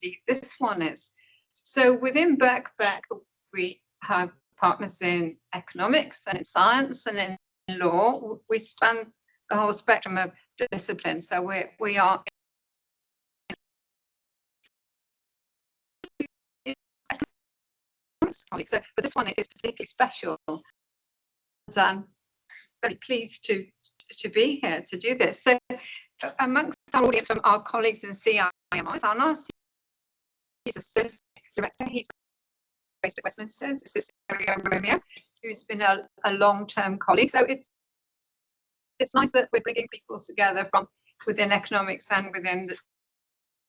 deep this one is. So within Birkbeck, we have partners in economics and in science and in law. We span the whole spectrum of disciplines. So we are colleagues. So, but this one is particularly special. And I'm very pleased to be here to do this. So amongst our audience from our colleagues in CIMR, Amar he's assistant director. He's based at Westminster, assistant Romeo, who's been a long-term colleague. So it's nice that we're bringing people together from within economics and within the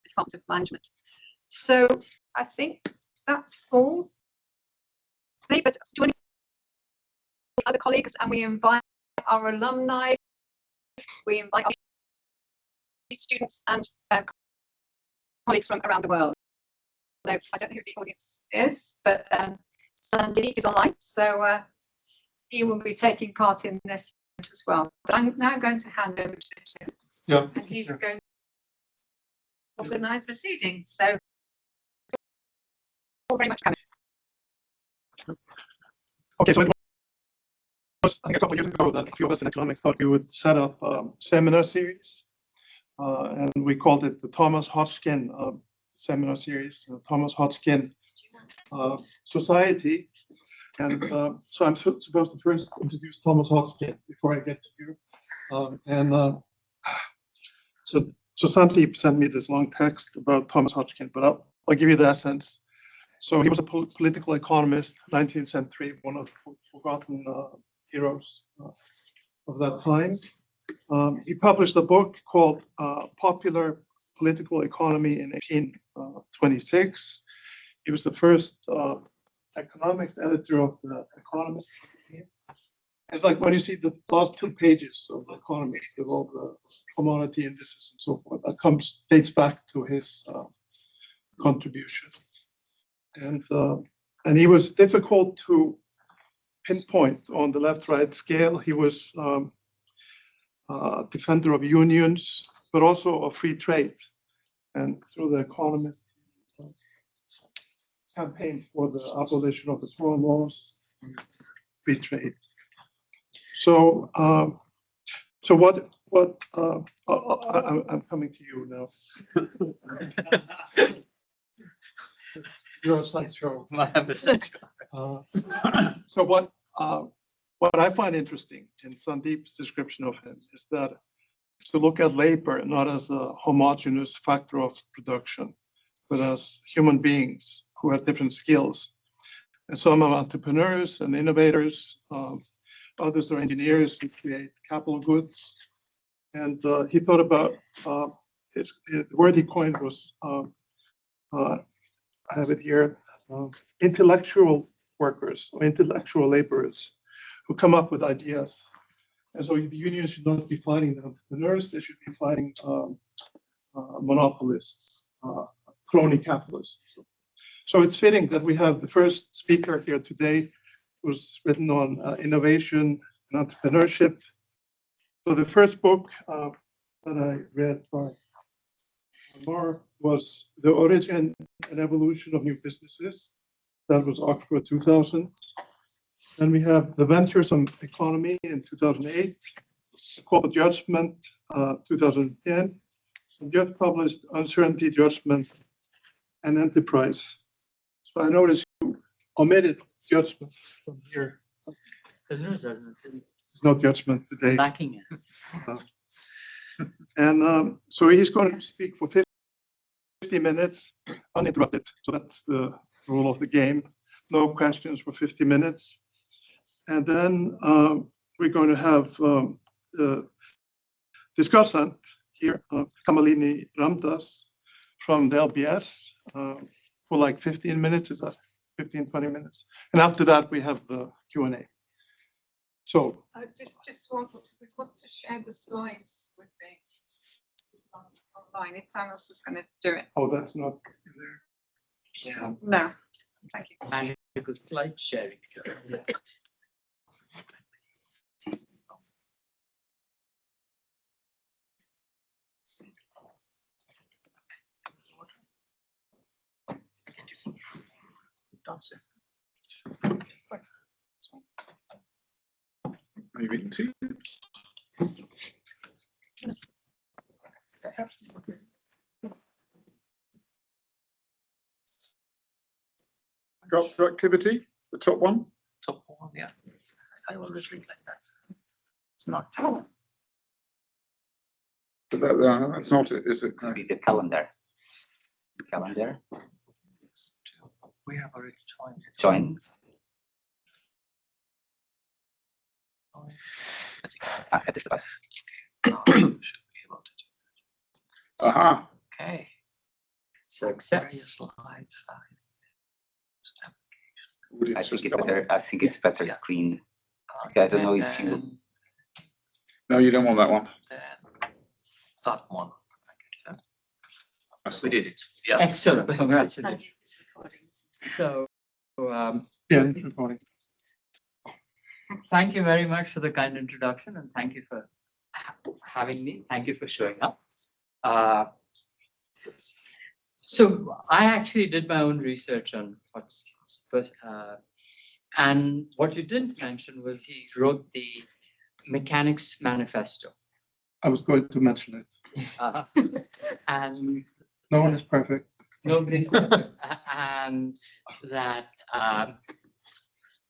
Department of Management. So I think that's all. But do any other colleagues, and we invite our alumni, we invite our students and colleagues from around the world. So I don't know who the audience is, but Sandeep is online, so he will be taking part in this as well. But I'm now going to hand over to him, and he's going to organise proceedings. So thank you very much, Kamalini. Okay, so it was, I think, a couple of years ago that a few of us in economics thought we would set up a seminar series, and we called it the Thomas Hodgkin seminar series, the Thomas Hodgkin Society. And so I'm supposed to first introduce Thomas Hodgkin before I get to you. So Sandeep sent me this long text about Thomas Hodgkin, but I'll give you the essence. So he was a political economist, 19th century, one of the forgotten heroes of that time. He published a book called Popular Political Economy in 1826. He was the first economics editor of the Economist. It's like when you see the last 2 pages of the Economist with all the commodity indices and so forth, that dates back to his contribution. And he was difficult to pinpoint on the left-right scale. He was a defender of unions, but also of free trade. And through the Economist, campaigned for the abolition of the foreign laws, free trade. So, I'm coming to you now. You're a slideshow. So what I find interesting in Sandeep's description of him is that it's to look at labor not as a homogeneous factor of production, but as human beings who have different skills. And some are entrepreneurs and innovators. Others are engineers who create capital goods. And he thought about the word he coined was, I have it here, intellectual workers or intellectual laborers who come up with ideas. And so the unions should not be fighting the entrepreneurs, they should be fighting monopolists, crony capitalists. So it's fitting that we have the first speaker here today who's written on innovation and entrepreneurship. So the first book that I read by Amar was The Origin and Evolution of New Businesses. That was Oxford 2000. Then we have The Ventures of Economy in 2008, Corporate Judgment 2010, and just published Uncertainty, Judgment, and Enterprise. So I noticed you omitted judgment from here. There's no judgment. There's no judgment today. Lacking it. And so he's going to speak for 50 minutes uninterrupted. So that's the rule of the game. No questions for 50 minutes. And then we're going to have the discussant here, Kamalini Ramdas from the LBS for like 15 minutes. Is that 15, 20 minutes? And after that, we have the Q&A. So I just want to share the slides with me online. If Thomas is going to do it. Oh, that's not in there. Yeah. No, thank you. And you could slide sharing. Maybe two. Productivity, the top one. Top one, yeah. I always read like that. It's not. But that's not it, is it? Could be the calendar. Calendar. We have already joined it. Join. At this device. Should be able to do Aha. that. Okay. Success. Various slides. I think it's better. I think it's better screen. I don't know if you. No, you don't want that one. That one. That's We did it. Yes. Excellent. Congratulations. So, Yeah, it's recording. thank you very much for the kind introduction, and thank you for having me. Thank you for showing up. So I actually did my own research on what skills first, and what you didn't mention was he wrote the Mechanics Manifesto. I was going to mention it. And No one is perfect. nobody's and that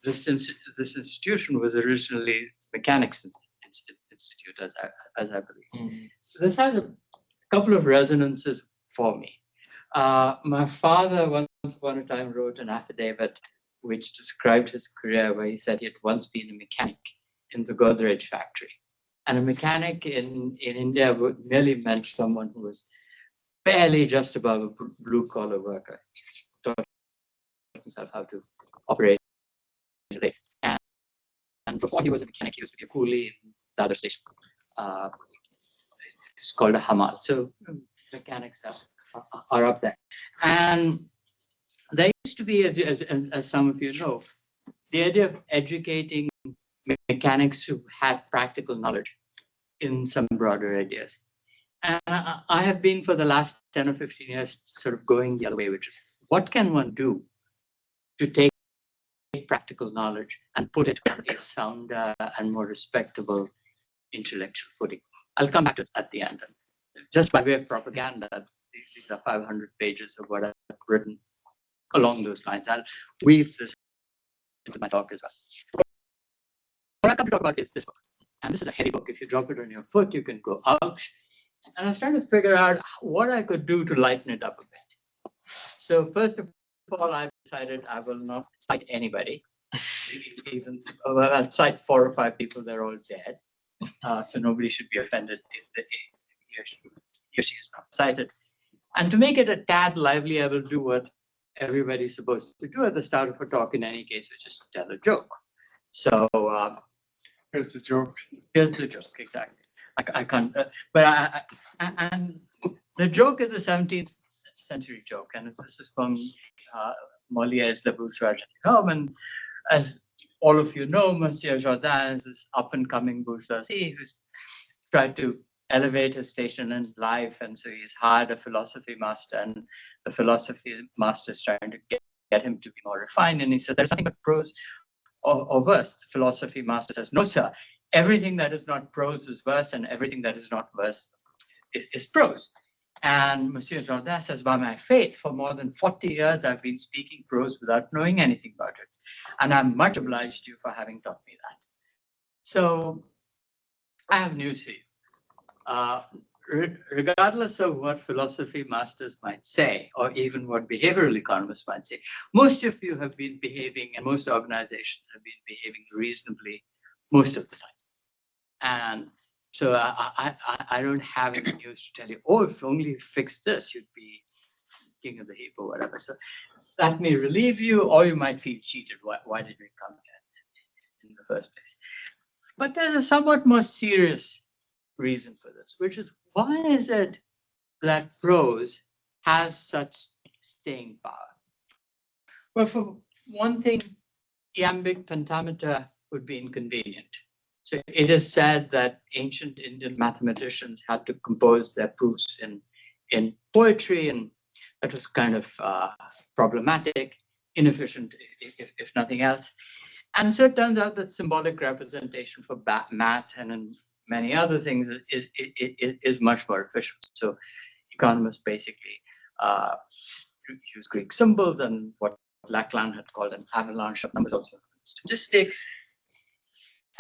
this institution was originally Mechanics Institute, as I believe. So this has a couple of resonances for me. My father once upon a time wrote an affidavit which described his career, where he said he had once been a mechanic in the Godrej factory. And a mechanic in India merely meant someone who was barely just above a blue-collar worker, taught himself how to operate. And before he was a mechanic, he used to be a coolie in the other station. It's called a hamal. So mechanics are up there. And there used to be, as some of you know, the idea of educating mechanics who had practical knowledge in some broader ideas. And I have been for the last 10 or 15 years sort of going the other way, which is what can one do to take practical knowledge and put it on a sounder and more respectable intellectual footing. I'll come back to it at the end. Just by way of propaganda, these are 500 pages of what I've written along those lines. I'll weave this into my talk as well. What I come to talk about is this book. And this is a heavy book. If you drop it on your foot, you can go ouch. And I was trying to figure out what I could do to lighten it up a bit. So first of all, I decided I will not cite anybody. Even I'll cite 4 or 5 people. They're all dead. So nobody should be offended if he or she is not cited. And to make it a tad lively, I will do what everybody's supposed to do at the start of a talk in any case, which is to tell a joke. So Here's the joke. here's the joke, exactly. I can't, and the joke is a 17th century joke, and this is from Molière's Le Bourgeois Gentilhomme. And as all of you know, Monsieur Jourdain is this up-and-coming bourgeoisie who's tried to elevate his station in life, and so he's hired a philosophy master, and the philosophy master is trying to get him to be more refined, and he says, there's nothing but prose or verse. The philosophy master says, no, sir, everything that is not prose is verse, and everything that is not verse is prose. And Monsieur Jourdain says, by my faith, for more than 40 years, I've been speaking prose without knowing anything about it. And I'm much obliged to you for having taught me that. So I have news for you. Regardless of what philosophy masters might say, or even what behavioral economists might say, most of you have been behaving, and most organizations have been behaving reasonably most of the time. And so I don't have any news to tell you, oh, if only you fix this, you'd be king of the heap or whatever. So that may relieve you, or you might feel cheated. Why did we come here in the first place? But there's a somewhat more serious reason for this, which is, why is it that prose has such staying power? Well, for one thing, iambic pentameter would be inconvenient. So it is said that ancient Indian mathematicians had to compose their proofs in poetry, and that was kind of problematic, inefficient, if nothing else. And so it turns out that symbolic representation for math and in many other things is much more efficient. So economists basically use Greek symbols and what Lacan had called an avalanche of numbers, also statistics.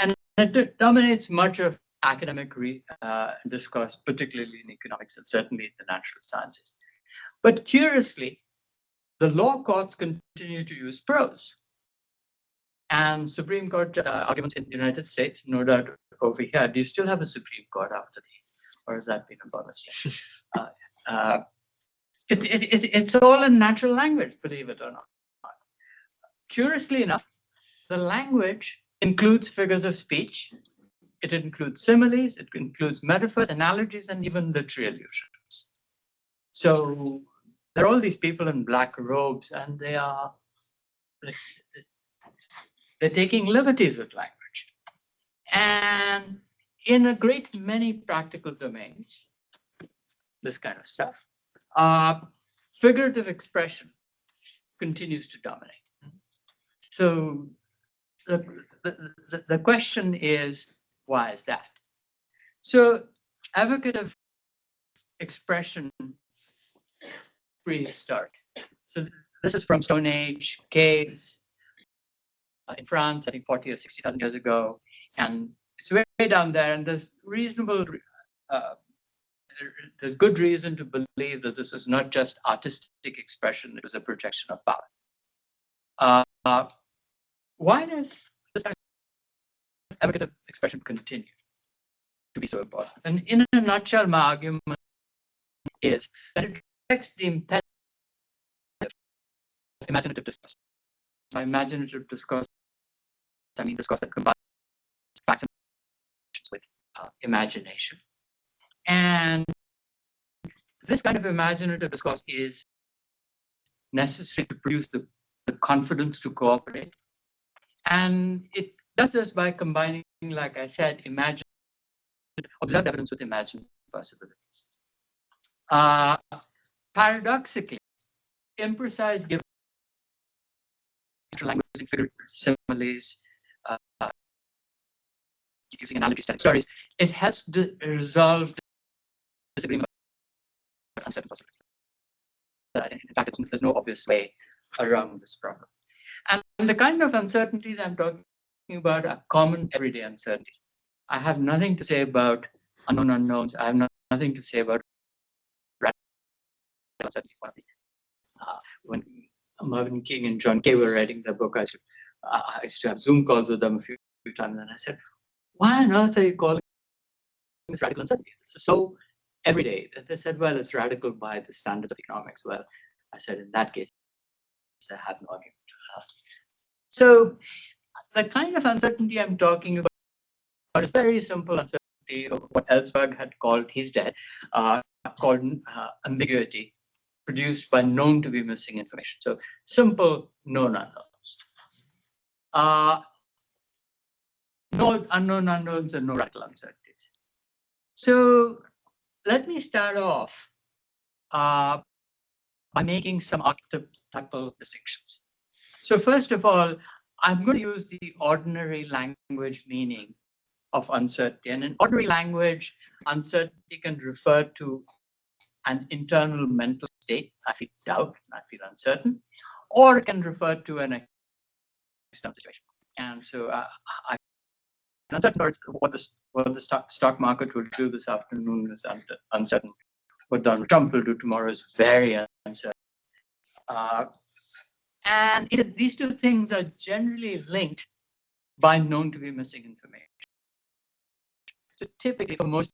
And it dominates much of academic discourse, particularly in economics and certainly in the natural sciences. But curiously, the law courts continue to use prose. And Supreme Court arguments in the United States, no doubt over here, do you still have a Supreme Court after these? Or has that been abolished? It's all in natural language, believe it or not. Curiously enough, the language includes figures of speech. It includes similes, it includes metaphors, analogies, and even literary allusions. So there are all these people in black robes, and they're taking liberties with language. And in a great many practical domains, this kind of stuff, figurative expression continues to dominate. So the question is, why is that? So evocative expression is prehistoric. So this is from Stone Age caves in France, I think 40 or 60,000 years ago. And it's way down there, and there's there's good reason to believe that this is not just artistic expression, it was a projection of power. Why does this kind of evocative expression continue to be so important? And in a nutshell, my argument is that it reflects the imperative of imaginative discourse. By imaginative discourse, I mean discourse that combines facts and with imagination. And this kind of imaginative discourse is necessary to produce the confidence to cooperate. And it does this by combining, like I said, observed evidence with imagined possibilities. Paradoxically, imprecise given language and figurative similes, using analogies, telling stories, it helps to resolve disagreement about uncertain possibilities. In fact, there's no obvious way around this problem. And the kind of uncertainties I'm talking about are common everyday uncertainties. I have nothing to say about unknown unknowns. I have nothing to say about radical uncertainty. When Mervyn King and John Kay were writing their book, I used to have Zoom calls with them a few times, and I said, why on earth are you calling this radical uncertainty? It's so everyday. They said, well, it's radical by the standards of economics. Well, I said, in that case, I have no argument. So the kind of uncertainty I'm talking about is very simple uncertainty of what Ellsberg had called, he's dead, called ambiguity, produced by known to be missing information. So simple known unknowns. No unknown unknowns and no radical uncertainties. So let me start off by making some archetypal distinctions. So first of all, I'm going to use the ordinary language meaning of uncertainty. And in ordinary language, uncertainty can refer to an internal mental state. I feel doubt, I feel uncertain, or it can refer to an external situation. And so I'm uncertain what the stock market will do this afternoon is uncertain. What Donald Trump will do tomorrow is very uncertain. And these two things are generally linked by known to be missing information. So typically for most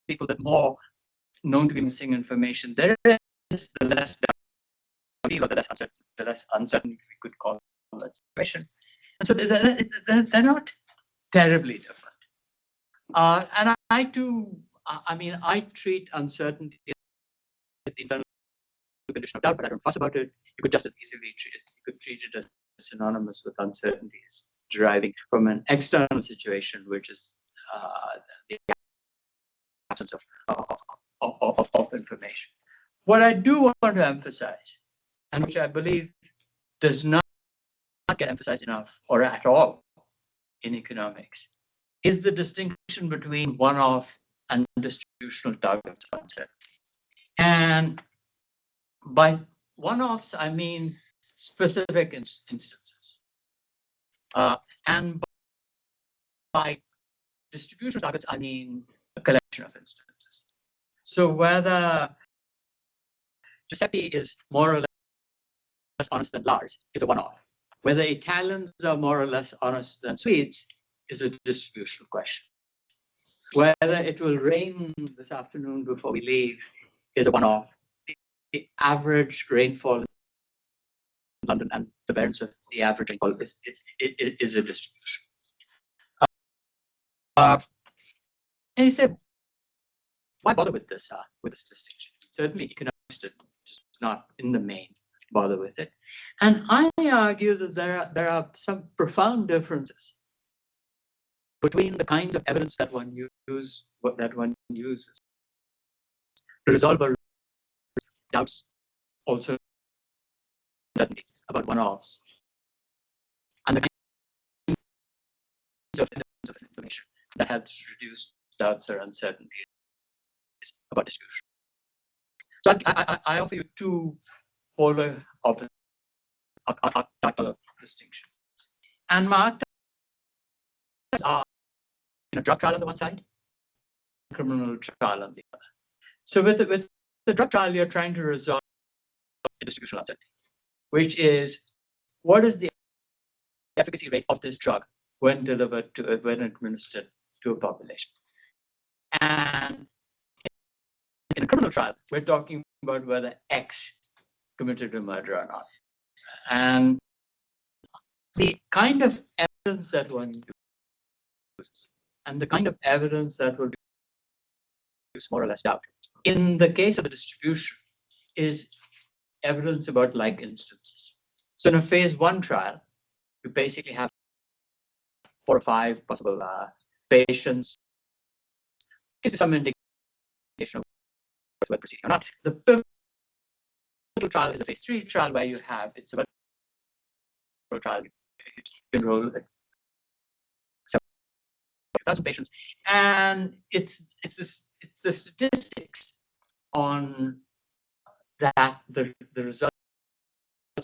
people, the more known to be missing information there is, the less doubt, or the less uncertain we could call that situation. And so they're not terribly different. And I too, I treat uncertainty as the internal condition of doubt, but I don't fuss about it. You could just as easily treat it. You could treat it as synonymous with uncertainties deriving from an external situation, which is the absence of information. What I do want to emphasize, and which I believe does not get emphasized enough or at all in economics, is the distinction between one-off and distributional targets concept. And by one-offs, I mean specific instances. And by distributional targets, I mean a collection of instances. So whether Giuseppe is more or less honest than Lars is a one-off. Whether Italians are more or less honest than Swedes is a distributional question. Whether it will rain this afternoon before we leave is a one-off. The average rainfall in London and the variance of the average rainfall is a distribution. And you say, why bother with this distinction? Certainly, economics just not in the main bother with it. And I argue that there are some profound differences between the kinds of evidence that one uses to resolve our doubts, also about one-offs, and the kinds of information that helps reduce doubts or uncertainties about distribution. So I offer you two polar opposite distinctions. And my archetypes are drug trial on the one side, criminal trial on the other. So with the drug trial, you're trying to resolve the distributional uncertainty, which is what is the efficacy rate of this drug when delivered to when administered to a population. And in a criminal trial, we're talking about whether X committed a murder or not. And the kind of evidence that one uses and the kind of evidence that will use more or less doubt. In the case of the distribution is evidence about like instances. So in a phase 1 trial, you basically have 4 or 5 possible patients. Gives you some indication of whether proceeding or not. The pivotal trial is a phase 3 trial where you have it's about a trial you enroll like 7,000 patients, and it's the statistics on that the results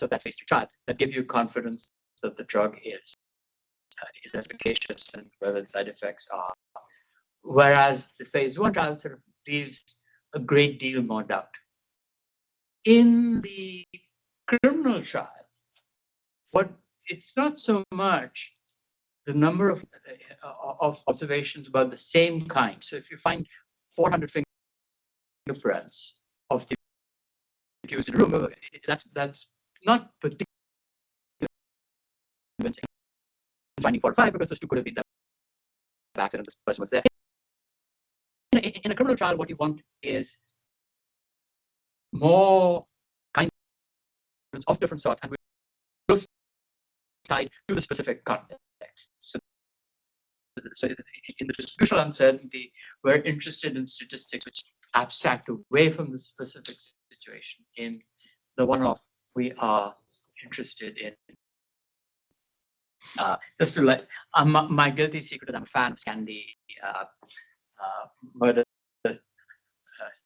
of that phase 3 trial that give you confidence that the drug is efficacious and whether the side effects are. Whereas the phase 1 trial sort of leaves a great deal more doubt. In the criminal trial, it's not so much the number of observations about the same kind. So if you find 400 fingerprints of the accused in a room, that's not particularly convincing. Finding 4 or 5 because those 2 could have been there by accident. This person was there. In a criminal trial, what you want is more kinds of different sorts, and we're tied to the specific context. So in the distributional uncertainty, we're interested in statistics which abstract away from the specific situation. In the one-off, we are interested in just to like my guilty secret is I'm a fan of Scandi murder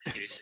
series.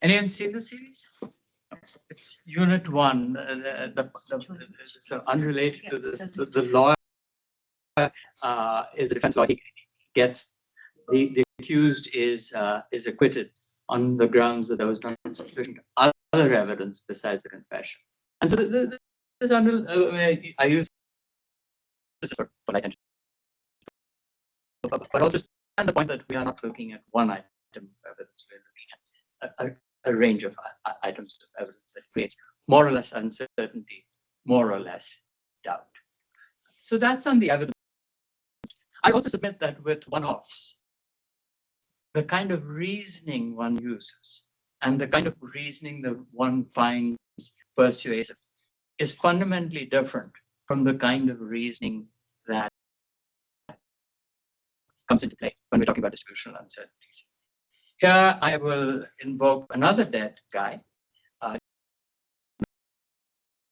Anyone seen the series? It's Unit 1. So unrelated to this, the lawyer is a defense lawyer. He gets the accused is acquitted on the grounds that there was not sufficient other evidence besides the confession. And so this I use this for light entry, but also and the point that we are not looking at one item of evidence, we're looking at a range of items of evidence that creates more or less uncertainty, more or less doubt. So that's on the evidence. I also submit that with one-offs, the kind of reasoning one uses and the kind of reasoning that one finds persuasive is fundamentally different from the kind of reasoning that comes into play when we're talking about distributional uncertainties. Here I will invoke another dead guy.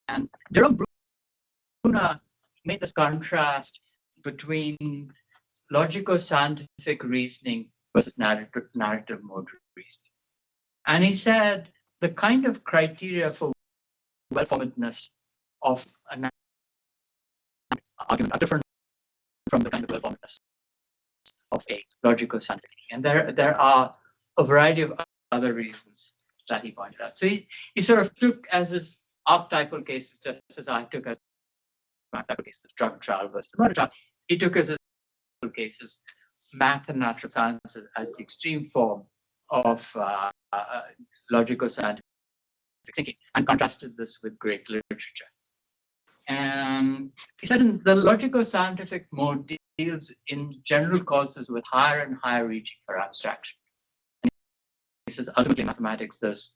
And Jerome Bruner made this contrast between logico-scientific reasoning versus narrative mode reasoning. And he said the kind of criteria for well-formedness of an argument are different from the kind of well-formedness of a logico-scientific. And there are a variety of other reasons that he pointed out. So he sort of took as his archetypal cases, just as I took as archetypal cases, the drug trial versus the murder trial, he took as his cases math and natural sciences as the extreme form of logico-scientific thinking, and contrasted this with great literature. And he says in the logico-scientific mode deals in general causes with higher and higher reaching for abstraction. And he says ultimately mathematics does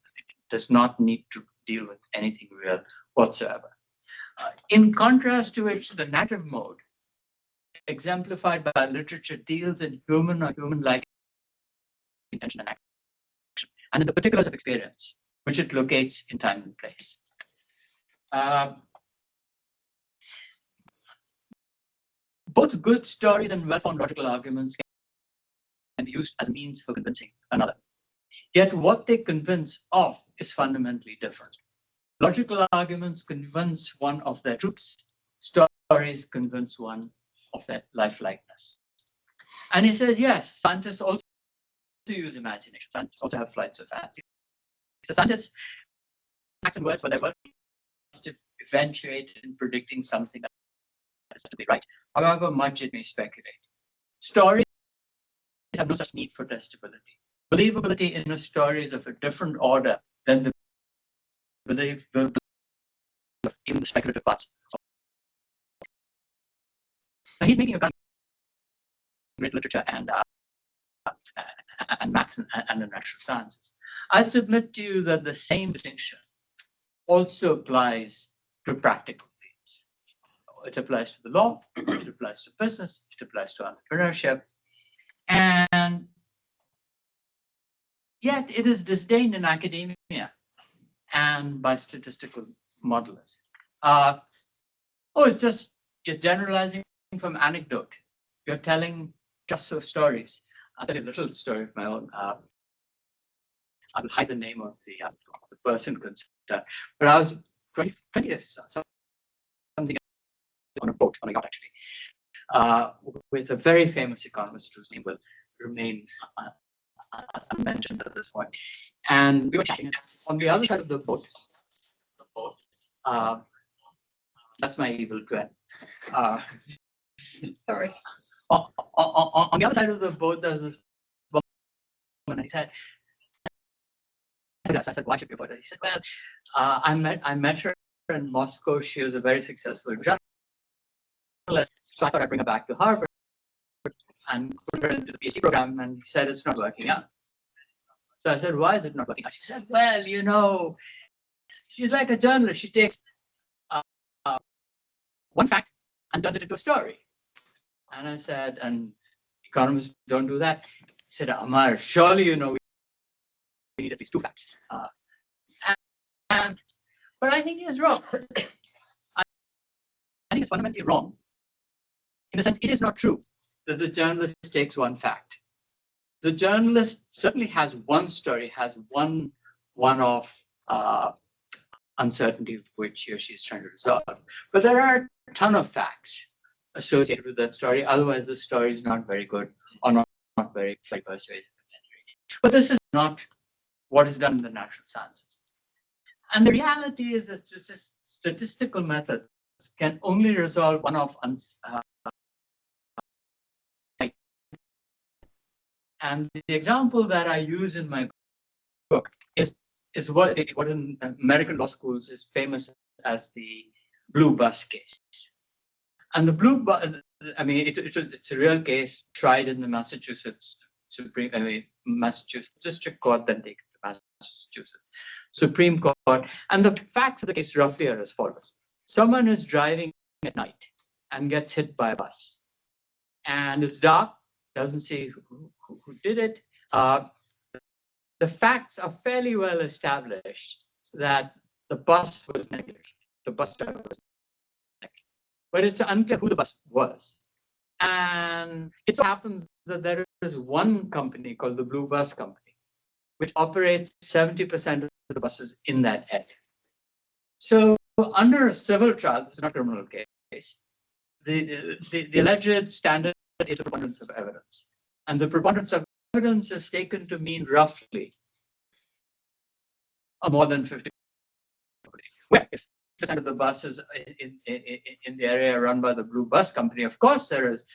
not need to deal with anything real whatsoever. In contrast to which the narrative mode, exemplified by literature, deals in human or human-like intention and action, and in the particulars of experience, which it locates in time and place. Both good stories and well-formed logical arguments can be used as a means for convincing another. Yet what they convince of is fundamentally different. Logical arguments convince one of their truths. Stories convince one of their lifelikeness. And he says, yes, scientists also use imagination. Scientists also have flights of fancy. So scientists act in words, but their words must eventuate in predicting something that is to be right, however much it may speculate. Stories have no such need for testability. Believability in a story is of a different order than the believability of even the speculative parts. Now he's making a kind of great literature and math and the natural sciences. I'd submit to you that the same distinction also applies to practical fields. It applies to the law, it applies to business, it applies to entrepreneurship, and yet it is disdained in academia and by statistical modelers. It's just you're generalizing from anecdote. You're telling just so stories. I'll tell you a little story of my own. I will hide the name of the person concerned. But I was 20 years, something on a boat, on a yacht actually, with a very famous economist whose name will remain unmentioned at this point. And we were chatting on the other side of the boat. That's my evil twin. Sorry. On the other side of the boat, there's this woman, and he said, I said, why should we avoid it? He said, well, I met her in Moscow. She was a very successful journalist. So I thought I'd bring her back to Harvard and put her into the PhD program. And he said, it's not working out. So I said, why is it not working out? She said, well, you know, she's like a journalist. She takes one fact and turns it into a story. And I said, and economists don't do that. He said, Amar, surely you know we need at least two facts. But I think he is wrong. I think it's fundamentally wrong. In the sense, it is not true that the journalist takes one fact. The journalist certainly has one story, has one one of uncertainty which he or she is trying to resolve. But there are a ton of facts associated with that story. Otherwise, the story is not very good or not very persuasive. But this is not what is done in the natural sciences. And the reality is that statistical methods can only resolve one of and the example that I use in my book is what in American law schools is famous as the blue bus case. And the blue bus, I mean, it's a real case tried in the Massachusetts District Court, then taken to Massachusetts Supreme Court. And the facts of the case roughly are as follows. Someone is driving at night and gets hit by a bus. And it's dark, doesn't see who did it. The facts are fairly well established that the bus was negligent. The bus driver was negligent. But it's unclear who the bus was. And it so happens that there is one company called the Blue Bus Company, which operates 70% of the buses in that area. So under a civil trial, this is not a criminal case, the alleged standard is the preponderance of evidence. And the preponderance of evidence is taken to mean roughly more than 50%. Well, if 50% of the buses in the area run by the Blue Bus Company, of course, there is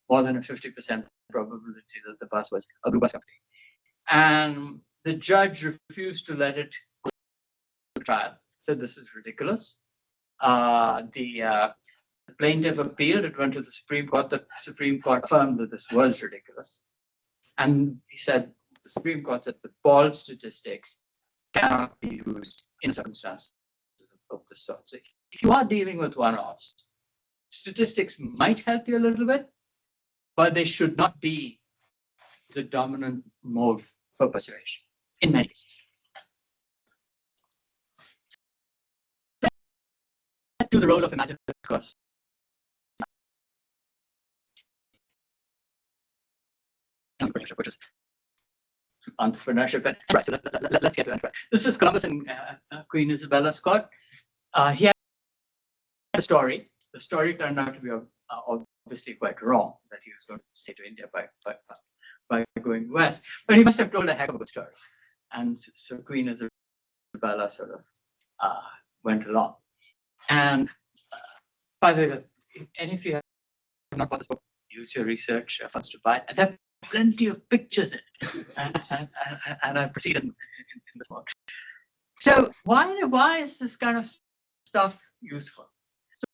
more than a 50% probability that the bus was a Blue Bus Company. And the judge refused to let it go to trial, said this is ridiculous. The plaintiff appealed, it went to the Supreme Court. The Supreme Court affirmed that this was ridiculous. And he said, the Supreme Court said that bald statistics cannot be used in circumstances of this sort. So if you are dealing with one-offs, statistics might help you a little bit, but they should not be the dominant mode for persuasion in many cases. To the role of imaginative discourse. Which is entrepreneurship and enterprise. So let's get to enterprise. This is Columbus and Queen Isabella Scott. He had a story. The story turned out to be obviously quite wrong, that he was going to stay to India by going west. But he must have told a heck of a good story. And so Queen Isabella sort of went along. And by the way, any of you have not bought this book, use your research funds to buy it. And there are plenty of pictures in it. And I proceeded in this book. So why is this kind of stuff useful? So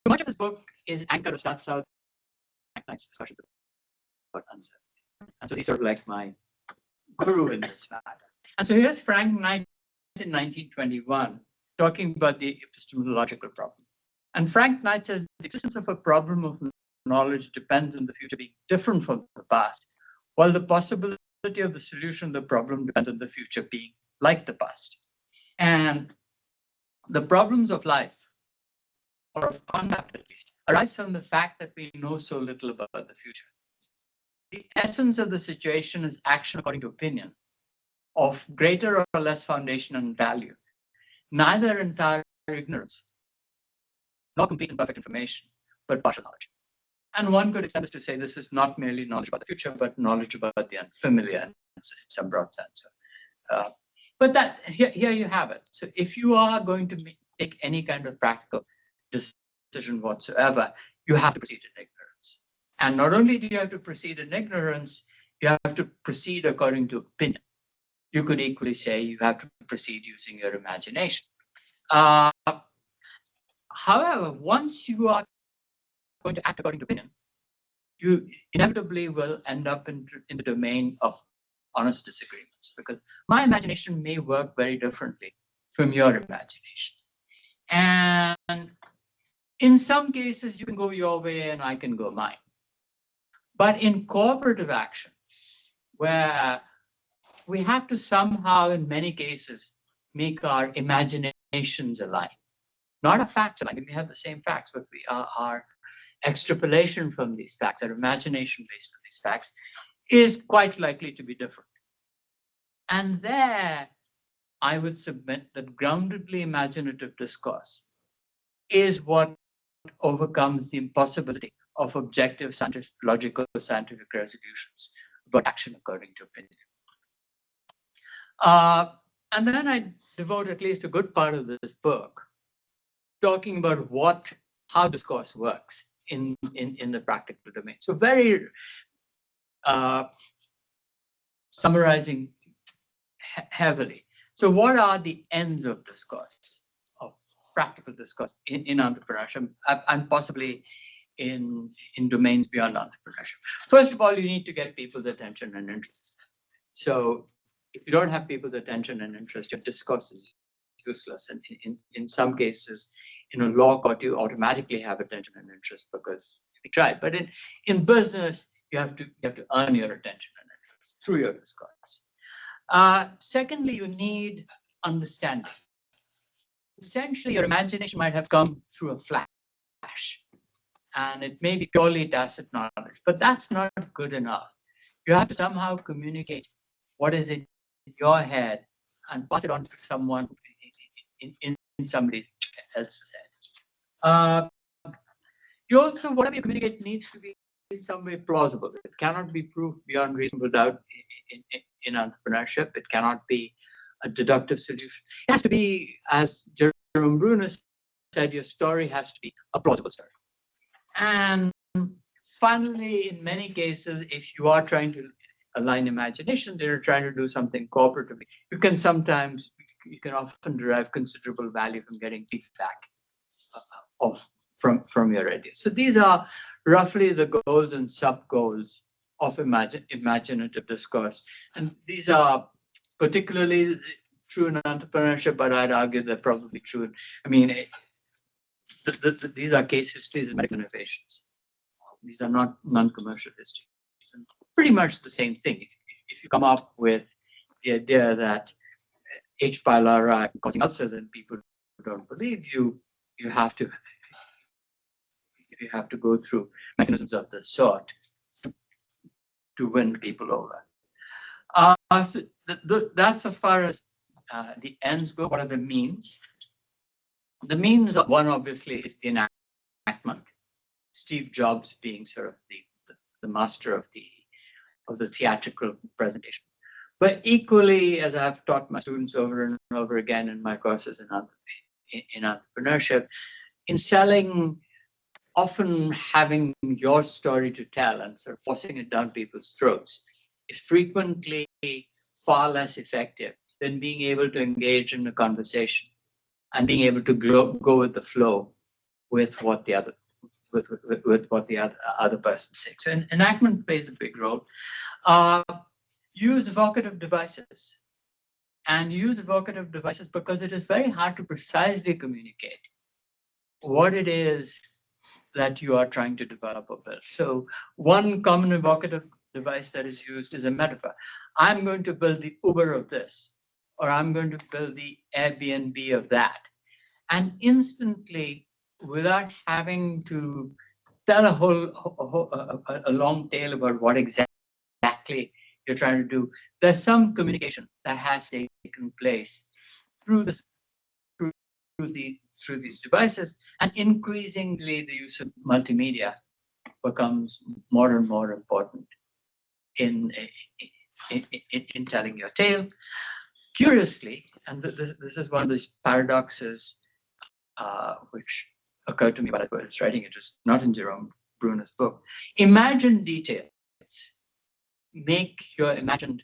much of this book is anchored or starts out nice discussions about uncertainty. And so he's sort of like my guru in this matter. And so here's Frank Knight in 1921 talking about the epistemological problem. And Frank Knight says the existence of a problem of knowledge depends on the future being different from the past, while the possibility of the solution of the problem depends on the future being like the past. And the problems of life, or of conduct at least, arise from the fact that we know so little about the future. The essence of the situation is action according to opinion, of greater or less foundation and value, neither entire ignorance, nor complete and perfect information, but partial knowledge. And one could extend this to say this is not merely knowledge about the future, but knowledge about the unfamiliar in some broad sense. But that here you have it. So if you are going to take any kind of practical decision whatsoever, you have to proceed in ignorance. And not only do you have to proceed in ignorance, you have to proceed according to opinion. You could equally say you have to proceed using your imagination. However, once you are going to act according to opinion, you inevitably will end up in the domain of honest disagreements, because my imagination may work very differently from your imagination. And in some cases, you can go your way and I can go mine. But in cooperative action, where we have to somehow, in many cases, make our imaginations align. Not our facts align. We may have the same facts, but our extrapolation from these facts, our imagination based on these facts, is quite likely to be different. And there, I would submit that groundedly imaginative discourse is what overcomes the impossibility of objective scientific, logical scientific resolutions about action according to opinion. And then I devote at least a good part of this book talking about how discourse works in the practical domain. So very summarizing heavily. So what are the ends of discourse, of practical discourse in entrepreneurship and possibly in domains beyond entrepreneurship? First of all, you need to get people's attention and interest. So if you don't have people's attention and interest, your discourse is useless. And in some cases, in a law court, you automatically have attention and interest because you tried. But in business, you have to earn your attention and interest through your discourse. Secondly, you need understanding. Essentially, your imagination might have come through a flash, and it may be purely tacit knowledge, but that's not good enough. You have to somehow communicate what is in your head and pass it on to someone in somebody else's head. Whatever you communicate needs to be in some way plausible. It cannot be proved beyond reasonable doubt in entrepreneurship. It cannot be a deductive solution. It has to be, as Jerome Bruner said, your story has to be a plausible story. And finally, in many cases, if you are trying to align imagination, they're trying to do something cooperatively. You can often derive considerable value from getting feedback from your ideas. So these are roughly the goals and sub-goals of imaginative discourse. And these are particularly true in entrepreneurship, but I'd argue they're probably true. These are case histories of medical innovations. These are not non-commercial histories. And pretty much the same thing. If you come up with the idea that H. pylori causing ulcers and people don't believe you, you have to go through mechanisms of this sort to win people over. So that's as far as the ends go. What are the means? The means of one, obviously, is the enactment. Steve Jobs being sort of the master of the theatrical presentation. But equally, as I've taught my students over and over again in my courses in entrepreneurship, in selling, often having your story to tell and sort of forcing it down people's throats is frequently far less effective than being able to engage in a conversation and being able to go with the flow with what the other other person says. So enactment plays a big role. Use evocative devices. And use evocative devices because it is very hard to precisely communicate what it is that you are trying to develop or build. So one common evocative device that is used is a metaphor. I'm going to build the Uber of this, or I'm going to build the Airbnb of that. And instantly, without having to tell a long tale about what exactly you're trying to do, there's some communication that has taken place through these devices, and increasingly the use of multimedia becomes more and more important in telling your tale. Curiously, and this is one of these paradoxes which occurred to me while I was writing it, just not in Jerome Bruner's book. Imagine details make your imagined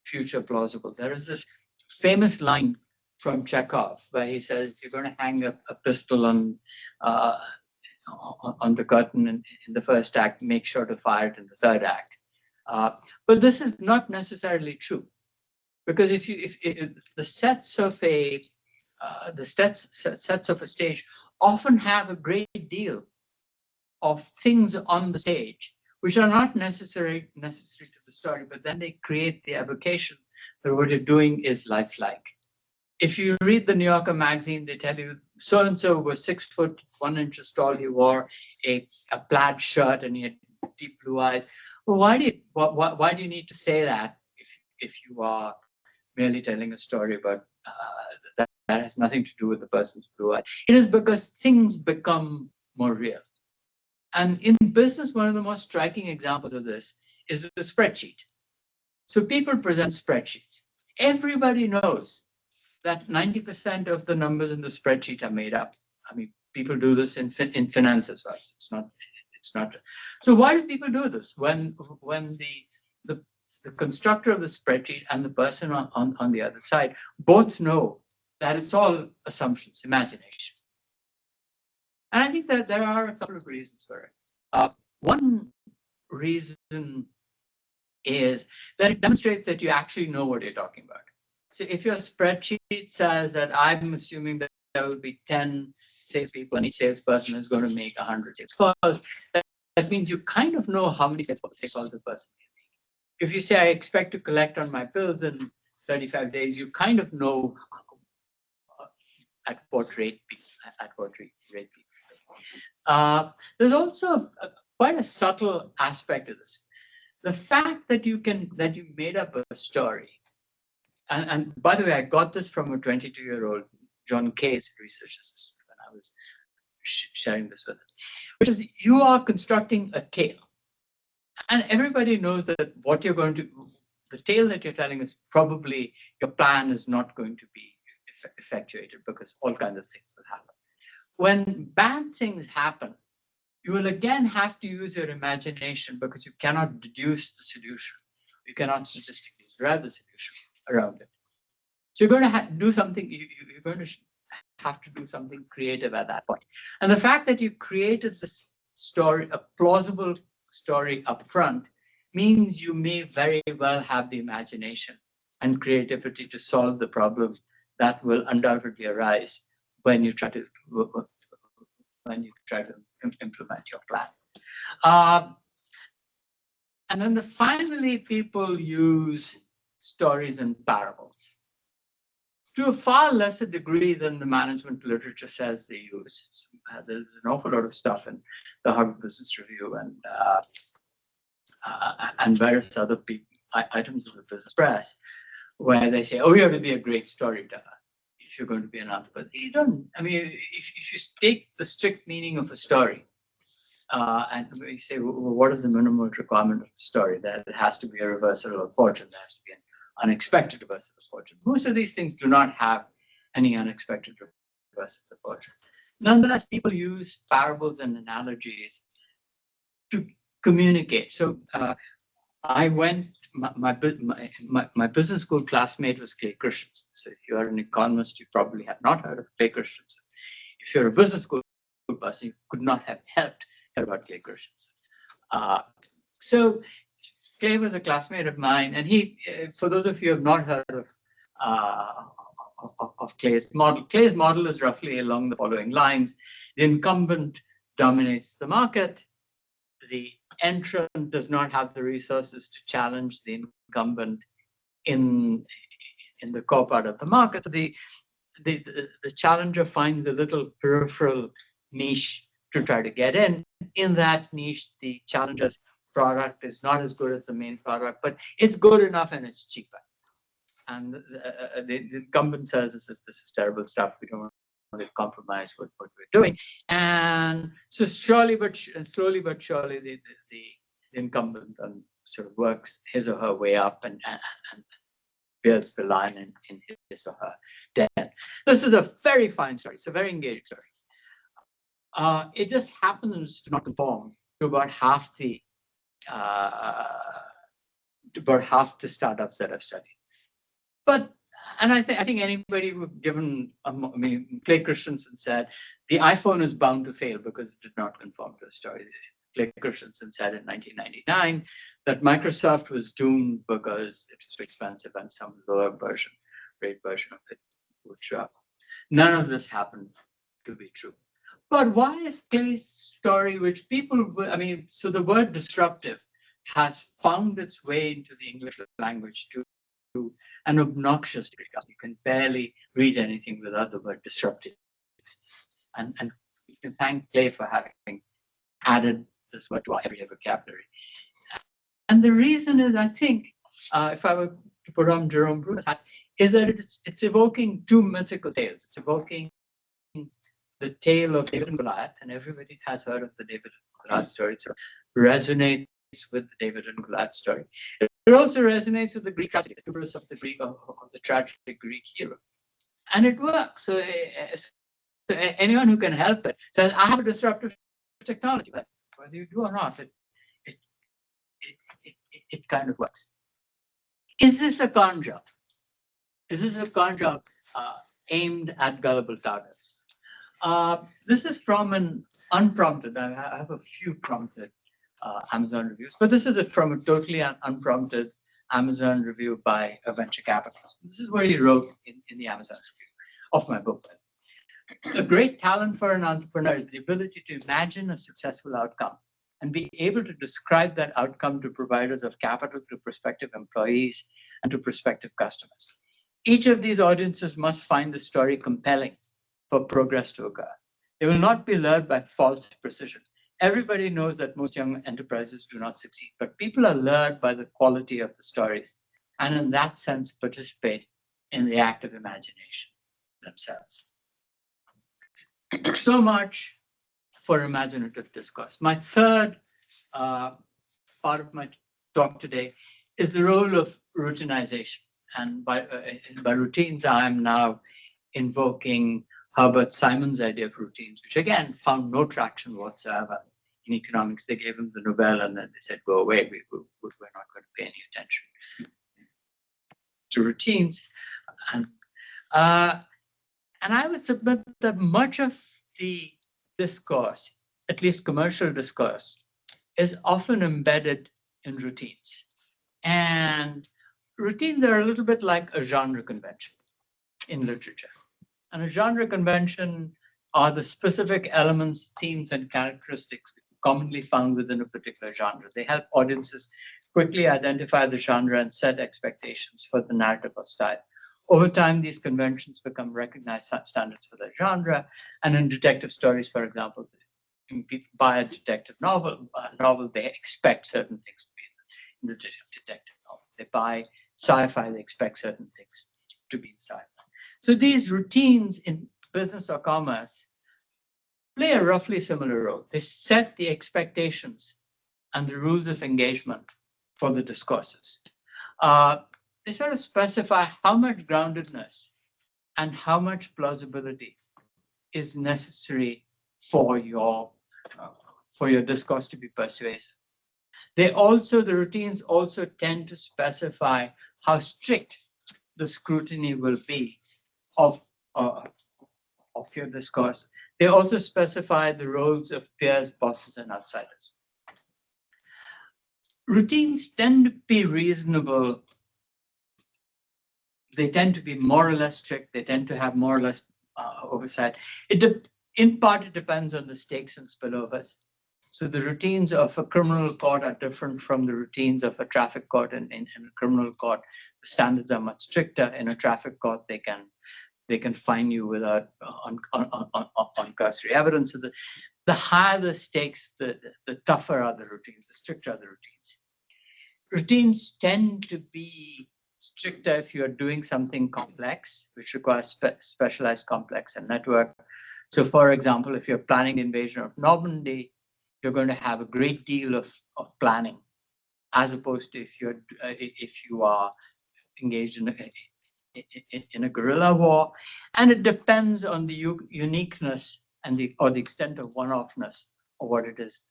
future plausible. There is this famous line from Chekhov where he says, if you're going to hang a pistol on the curtain in the first act, make sure to fire it in the third act. But this is not necessarily true, because if the sets of a stage often have a great deal of things on the stage which are not necessary to the story, but then they create the evocation that what you're doing is lifelike. If you read the New Yorker magazine, they tell you so-and-so was 6 foot 1 inch tall, he wore a plaid shirt and he had deep blue eyes. Well, why do you need to say that if you are merely telling a story about that has nothing to do with the person's blue eyes. It is because things become more real. And in business, one of the most striking examples of this is the spreadsheet. So people present spreadsheets. Everybody knows that 90% of the numbers in the spreadsheet are made up. I mean, people do this in finance as well. It's not. So why do people do this when the constructor of the spreadsheet and the person on the other side both know that it's all assumptions, imagination? And I think that there are a couple of reasons for it. One reason is that it demonstrates that you actually know what you're talking about. So if your spreadsheet says that I'm assuming that there will be 10 salespeople and each salesperson is going to make 100 sales calls, that means you kind of know how many sales calls the person can make. If you say I expect to collect on my bills in 35 days, you kind of know at what rate people. There's also quite a subtle aspect of this. The fact that you made up a story, and by the way, I got this from a 22-year-old John Kay's research assistant when I was sharing this with him, which is you are constructing a tale, and everybody knows that what you're going to, the tale that you're telling is probably your plan is not going to be effectuated because all kinds of things will happen. When bad things happen, you will again have to use your imagination because you cannot deduce the solution. You cannot statistically derive the solution around it. So you're going to do something, you're going to have to do something creative at that point. And the fact that you created this story, a plausible story up front, means you may very well have the imagination and creativity to solve the problem that will undoubtedly arise when you try to implement your plan. And then finally, people use stories and parables to a far lesser degree than the management literature says they use. So, there's an awful lot of stuff in the Harvard Business Review and various other items of the business press where they say, oh, you have to be a great storyteller if you're going to be an entrepreneur. You don't. I mean, if you take the strict meaning of a story, and we say, well, what is the minimal requirement of a story? That it has to be a reversal of fortune. There has to be an unexpected reversal of fortune. Most of these things do not have any unexpected reversals of fortune. Nonetheless, people use parables and analogies to communicate. So I went. My business school classmate was Clay Christensen. So if you are an economist, you probably have not heard of Clay Christensen. If you're a business school person, you could not have helped hear about Clay Christensen. So Clay was a classmate of mine, and he, for those of you who have not heard of Clay's model is roughly along the following lines. The incumbent dominates the market. The entrant does not have the resources to challenge the incumbent in the core part of the market. So the challenger finds a little peripheral niche to try to get in. In that niche, the challenger's product is not as good as the main product, but it's good enough and it's cheaper. And the incumbent says, this is terrible stuff. We don't want to compromise what we're doing. And so slowly but surely, the incumbent sort of works his or her way up and builds the line in his or her den. This is a very fine story. It's a very engaging story. It just happens to not conform to about half the startups that I've studied. But I think anybody who given, I mean, Clay Christensen said the iPhone is bound to fail because it did not conform to a story. Clay Christensen said in 1999 that Microsoft was doomed because it was too expensive and some lower rate version of it would show up. None of this happened to be true. But why is Clay's story, which people, I mean, so the word disruptive has found its way into the English language to an obnoxious degree. You can barely read anything without the word disruptive. And you can thank Clay for having added this word to our everyday vocabulary. And the reason is, I think, if I were to put on Jerome Bruner's hat, is that it's evoking two mythical tales. It's evoking the tale of David and Goliath, and everybody has heard of the David and Goliath story. So resonates with the David and Goliath story. It also resonates with the Greek tragedy, the hubris of the tragic Greek hero, and it works. So anyone who can help it says, "I have a disruptive technology," but whether you do or not, it kind of works. Is this a con job? Is this a con job aimed at gullible targets? This is from an unprompted. I have a few prompted Amazon reviews, but this is from a totally unprompted Amazon review by a venture capitalist. This is what he wrote in the Amazon review of my book. A great talent for an entrepreneur is the ability to imagine a successful outcome and be able to describe that outcome to providers of capital, to prospective employees, and to prospective customers. Each of these audiences must find the story compelling for progress to occur. They will not be lured by false precision. Everybody knows that most young enterprises do not succeed, but people are lured by the quality of the stories, and in that sense participate in the act of imagination themselves. So much for imaginative discourse. My third part of my talk today is the role of routinization. And by routines, I am now invoking Herbert Simon's idea of routines, which again found no traction whatsoever in economics. They gave him the Nobel and then they said, go away, we're not going to pay any attention to routines. And I would submit that much of the discourse, at least commercial discourse, is often embedded in routines. And routines are a little bit like a genre convention in literature. And a genre convention are the specific elements, themes, and characteristics commonly found within a particular genre. They help audiences quickly identify the genre and set expectations for the narrative or style. Over time, these conventions become recognized standards for their genre. And in detective stories, for example, when people buy a detective novel, they expect certain things to be in the detective novel. They buy sci-fi, they expect certain things to be in sci-fi. So these routines in business or commerce play a roughly similar role. They set the expectations and the rules of engagement for the discourses. They sort of specify how much groundedness and how much plausibility is necessary for your discourse to be persuasive. The routines also tend to specify how strict the scrutiny will be of your discourse. They also specify the roles of peers, bosses, and outsiders. Routines tend to be reasonable. They tend to be more or less strict. They tend to have more or less oversight. In part, it depends on the stakes and spillovers. So the routines of a criminal court are different from the routines of a traffic court. In a criminal court, the standards are much stricter. In a traffic court, they can fine you without on cursory evidence. So the higher the stakes, the tougher are the routines, the stricter are the routines. Routines tend to be stricter if you're doing something complex, which requires specialized complex and network. So for example, if you're planning the invasion of Normandy, you're going to have a great deal of planning, as opposed to if you are engaged in a guerrilla war. And it depends on the uniqueness and the extent of one-offness of what it is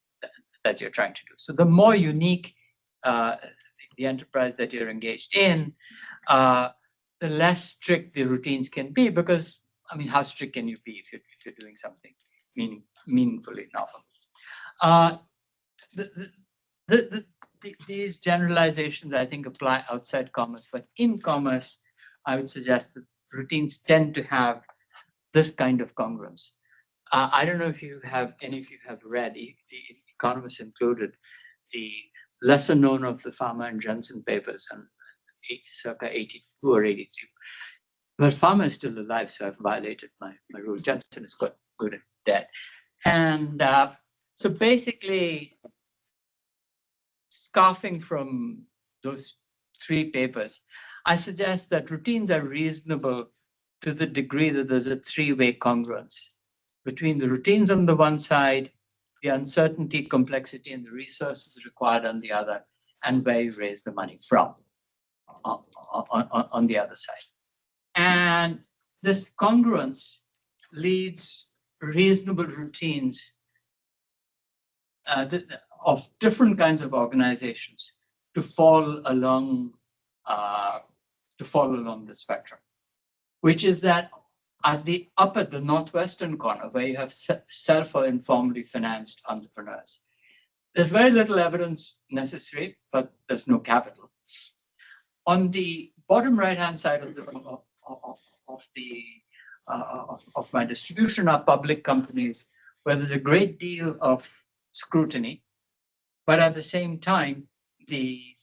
that you're trying to do. So the more unique the enterprise that you're engaged in, the less strict the routines can be, because, I mean, how strict can you be if you're doing something meaningfully novel? These generalizations, I think, apply outside commerce, but in commerce, I would suggest that routines tend to have this kind of congruence. I don't know if any of you have read, the economists included, the lesser known of the Farmer and Jensen papers and circa 82 or 83. But Farmer is still alive, so I've violated my rule. Jensen is quite good and dead. And so basically, scarfing from those three papers, I suggest that routines are reasonable to the degree that there's a three-way congruence between the routines on the one side, the uncertainty, complexity, and the resources required on the other, and where you raise the money from on the other side. And this congruence leads reasonable routines of different kinds of organizations to fall along the spectrum, which is that at the northwestern corner, where you have self or informally financed entrepreneurs, there's very little evidence necessary, but there's no capital. On the bottom right-hand side of my distribution are public companies where there's a great deal of scrutiny, but at the same time, the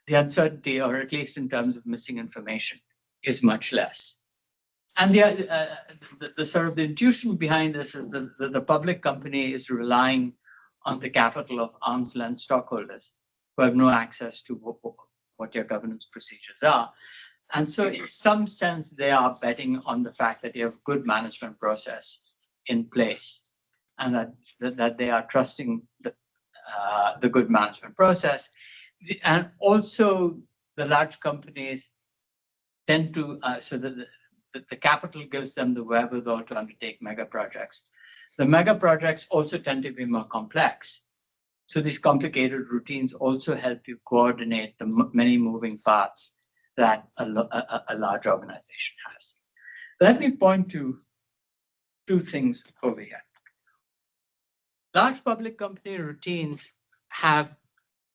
uncertainty, or at least in terms of missing information, is much less. And the sort of the intuition behind this is that the public company is relying on the capital of arm's length stockholders who have no access to what your governance procedures are. And so in some sense, they are betting on the fact that you have a good management process in place, and that they are trusting the good management process. And also the large companies tend to, so that the capital gives them the wherewithal to undertake mega projects. The mega projects also tend to be more complex. So these complicated routines also help you coordinate the many moving parts that a large organization has. Let me point to two things over here. Large public company routines have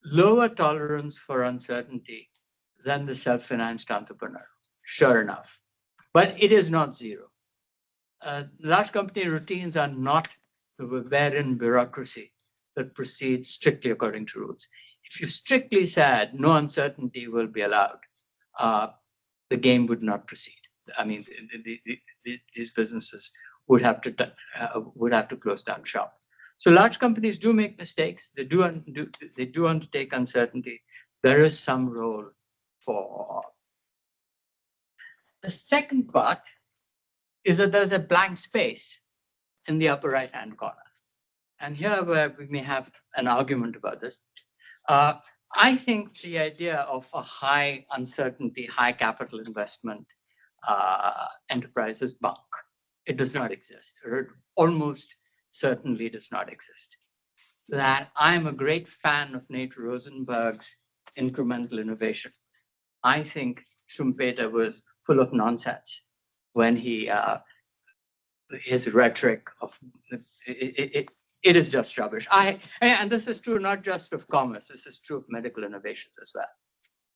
lower tolerance for uncertainty than the self-financed entrepreneur, sure enough, but it is not zero. Large company routines are not the Bavarian bureaucracy that proceeds strictly according to rules. If you strictly said no uncertainty will be allowed, the game would not proceed. I mean, these businesses would have to close down shop. So large companies do make mistakes. They do undertake uncertainty. There is some role for. The second part is that there's a blank space in the upper right-hand corner. And here where we may have an argument about this. I think the idea of a high uncertainty, high capital investment enterprise is bunk. It does not exist, or it almost certainly does not exist. That I'm a great fan of Nate Rosenberg's incremental innovation. I think Schumpeter was full of nonsense when his rhetoric of it is just rubbish. And this is true not just of commerce, this is true of medical innovations as well.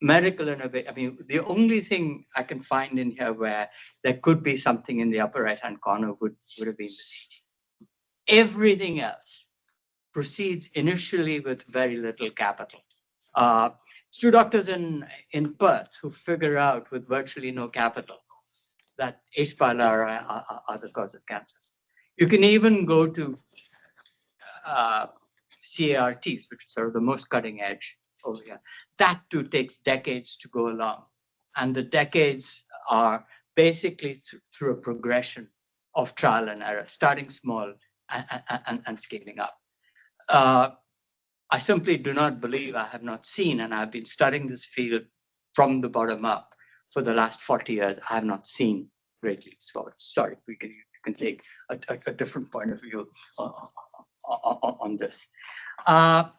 Medical innovation, I mean, the only thing I can find in here where there could be something in the upper right-hand corner would have been the CT. Everything else proceeds initially with very little capital. It's two doctors in Perth who figure out with virtually no capital that H. pylori are the cause of cancers. You can even go to CARTs, which is sort of the most cutting edge over here. That too takes decades to go along. And the decades are basically through a progression of trial and error, starting small and scaling up. I simply do not believe, I have not seen, and I've been studying this field from the bottom up for the last 40 years. I have not seen great leaps forward. Sorry, you can take a different point of view on this. I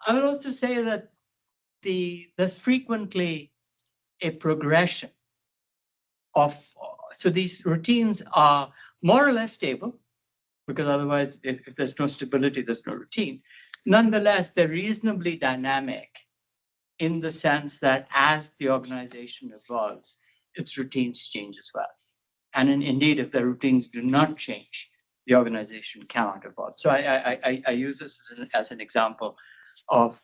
would also say that there's frequently a progression of, so these routines are more or less stable, because otherwise, if there's no stability, there's no routine. Nonetheless, they're reasonably dynamic in the sense that as the organization evolves, its routines change as well. And indeed, if the routines do not change, the organization cannot evolve. So I use this as an example of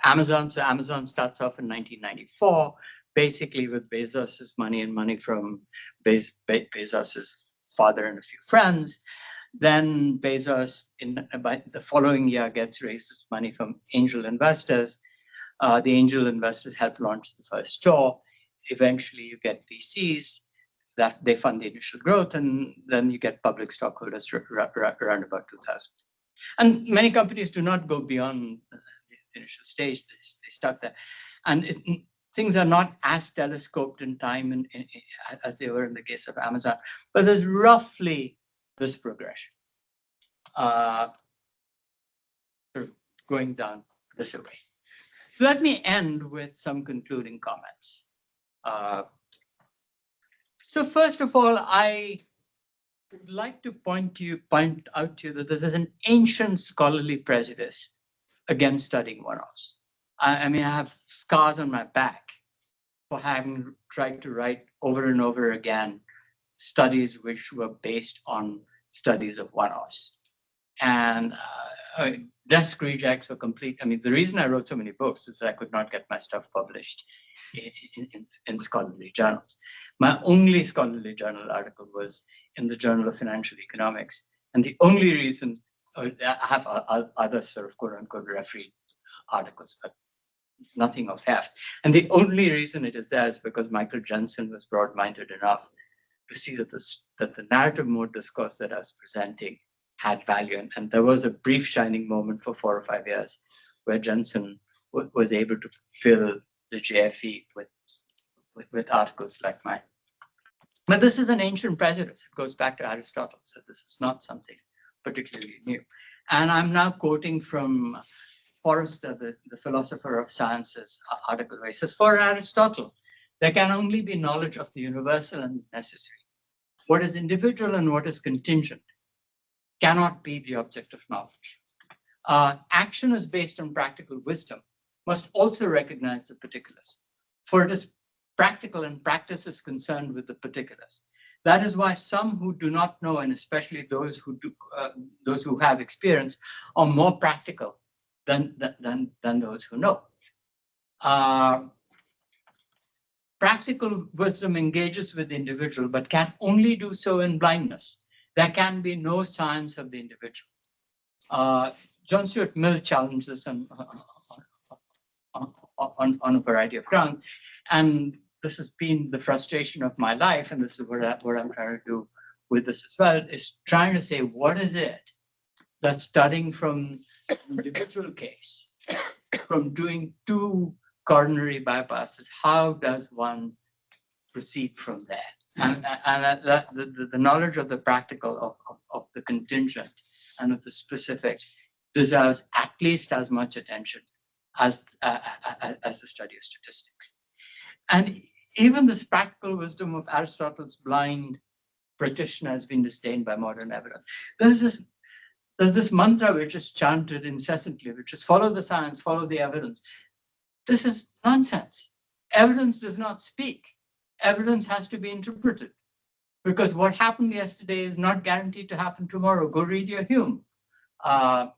Amazon. So Amazon starts off in 1994, basically with Bezos's money and money from Bezos's father and a few friends. Then Bezos, by the following year, raises money from angel investors. The angel investors help launch the first store. Eventually, you get VCs that they fund the initial growth, and then you get public stockholders around about 2000. And many companies do not go beyond the initial stage. They start there. And things are not as telescoped in time as they were in the case of Amazon. But there's roughly this progression sort of going down this way. So let me end with some concluding comments. So first of all, I would like to point out to you that this is an ancient scholarly prejudice against studying one-offs. I mean, I have scars on my back for having tried to write over and over again studies which were based on studies of one-offs. And desk rejects were complete. I mean, the reason I wrote so many books is I could not get my stuff published in scholarly journals. My only scholarly journal article was in the Journal of Financial Economics. And the only reason, I have other sort of quote unquote refereed articles, but nothing of heft. And the only reason it is there is because Michael Jensen was broad-minded enough to see that the narrative mode discourse that I was presenting had value. And there was a brief shining moment for 4 or 5 years where Jensen was able to fill the JFE with articles like mine. But this is an ancient prejudice. It goes back to Aristotle, so this is not something particularly new. And I'm now quoting from Forrester, the philosopher of sciences article, where he says, for Aristotle, there can only be knowledge of the universal and necessary. What is individual and what is contingent cannot be the object of knowledge. Action is based on practical wisdom, must also recognize the particulars, for it is practical and practice is concerned with the particulars. That is why some who do not know, and especially those who do, those who have experience, are more practical than those who know. Practical wisdom engages with the individual, but can only do so in blindness. There can be no science of the individual. John Stuart Mill challenged this on a variety of grounds, and this has been the frustration of my life, and this is what I'm trying to do with this as well, is trying to say, what is it that studying from individual case, from doing 2 coronary bypasses, how does one proceed from there? And the knowledge of the practical, of the contingent, and of the specific deserves at least as much attention as the study of statistics. And even this practical wisdom of Aristotle's blind practitioner has been disdained by modern evidence. There's this mantra which is chanted incessantly, which is follow the science, follow the evidence. This is nonsense. Evidence does not speak. Evidence has to be interpreted, because what happened yesterday is not guaranteed to happen tomorrow. Go read your Hume. And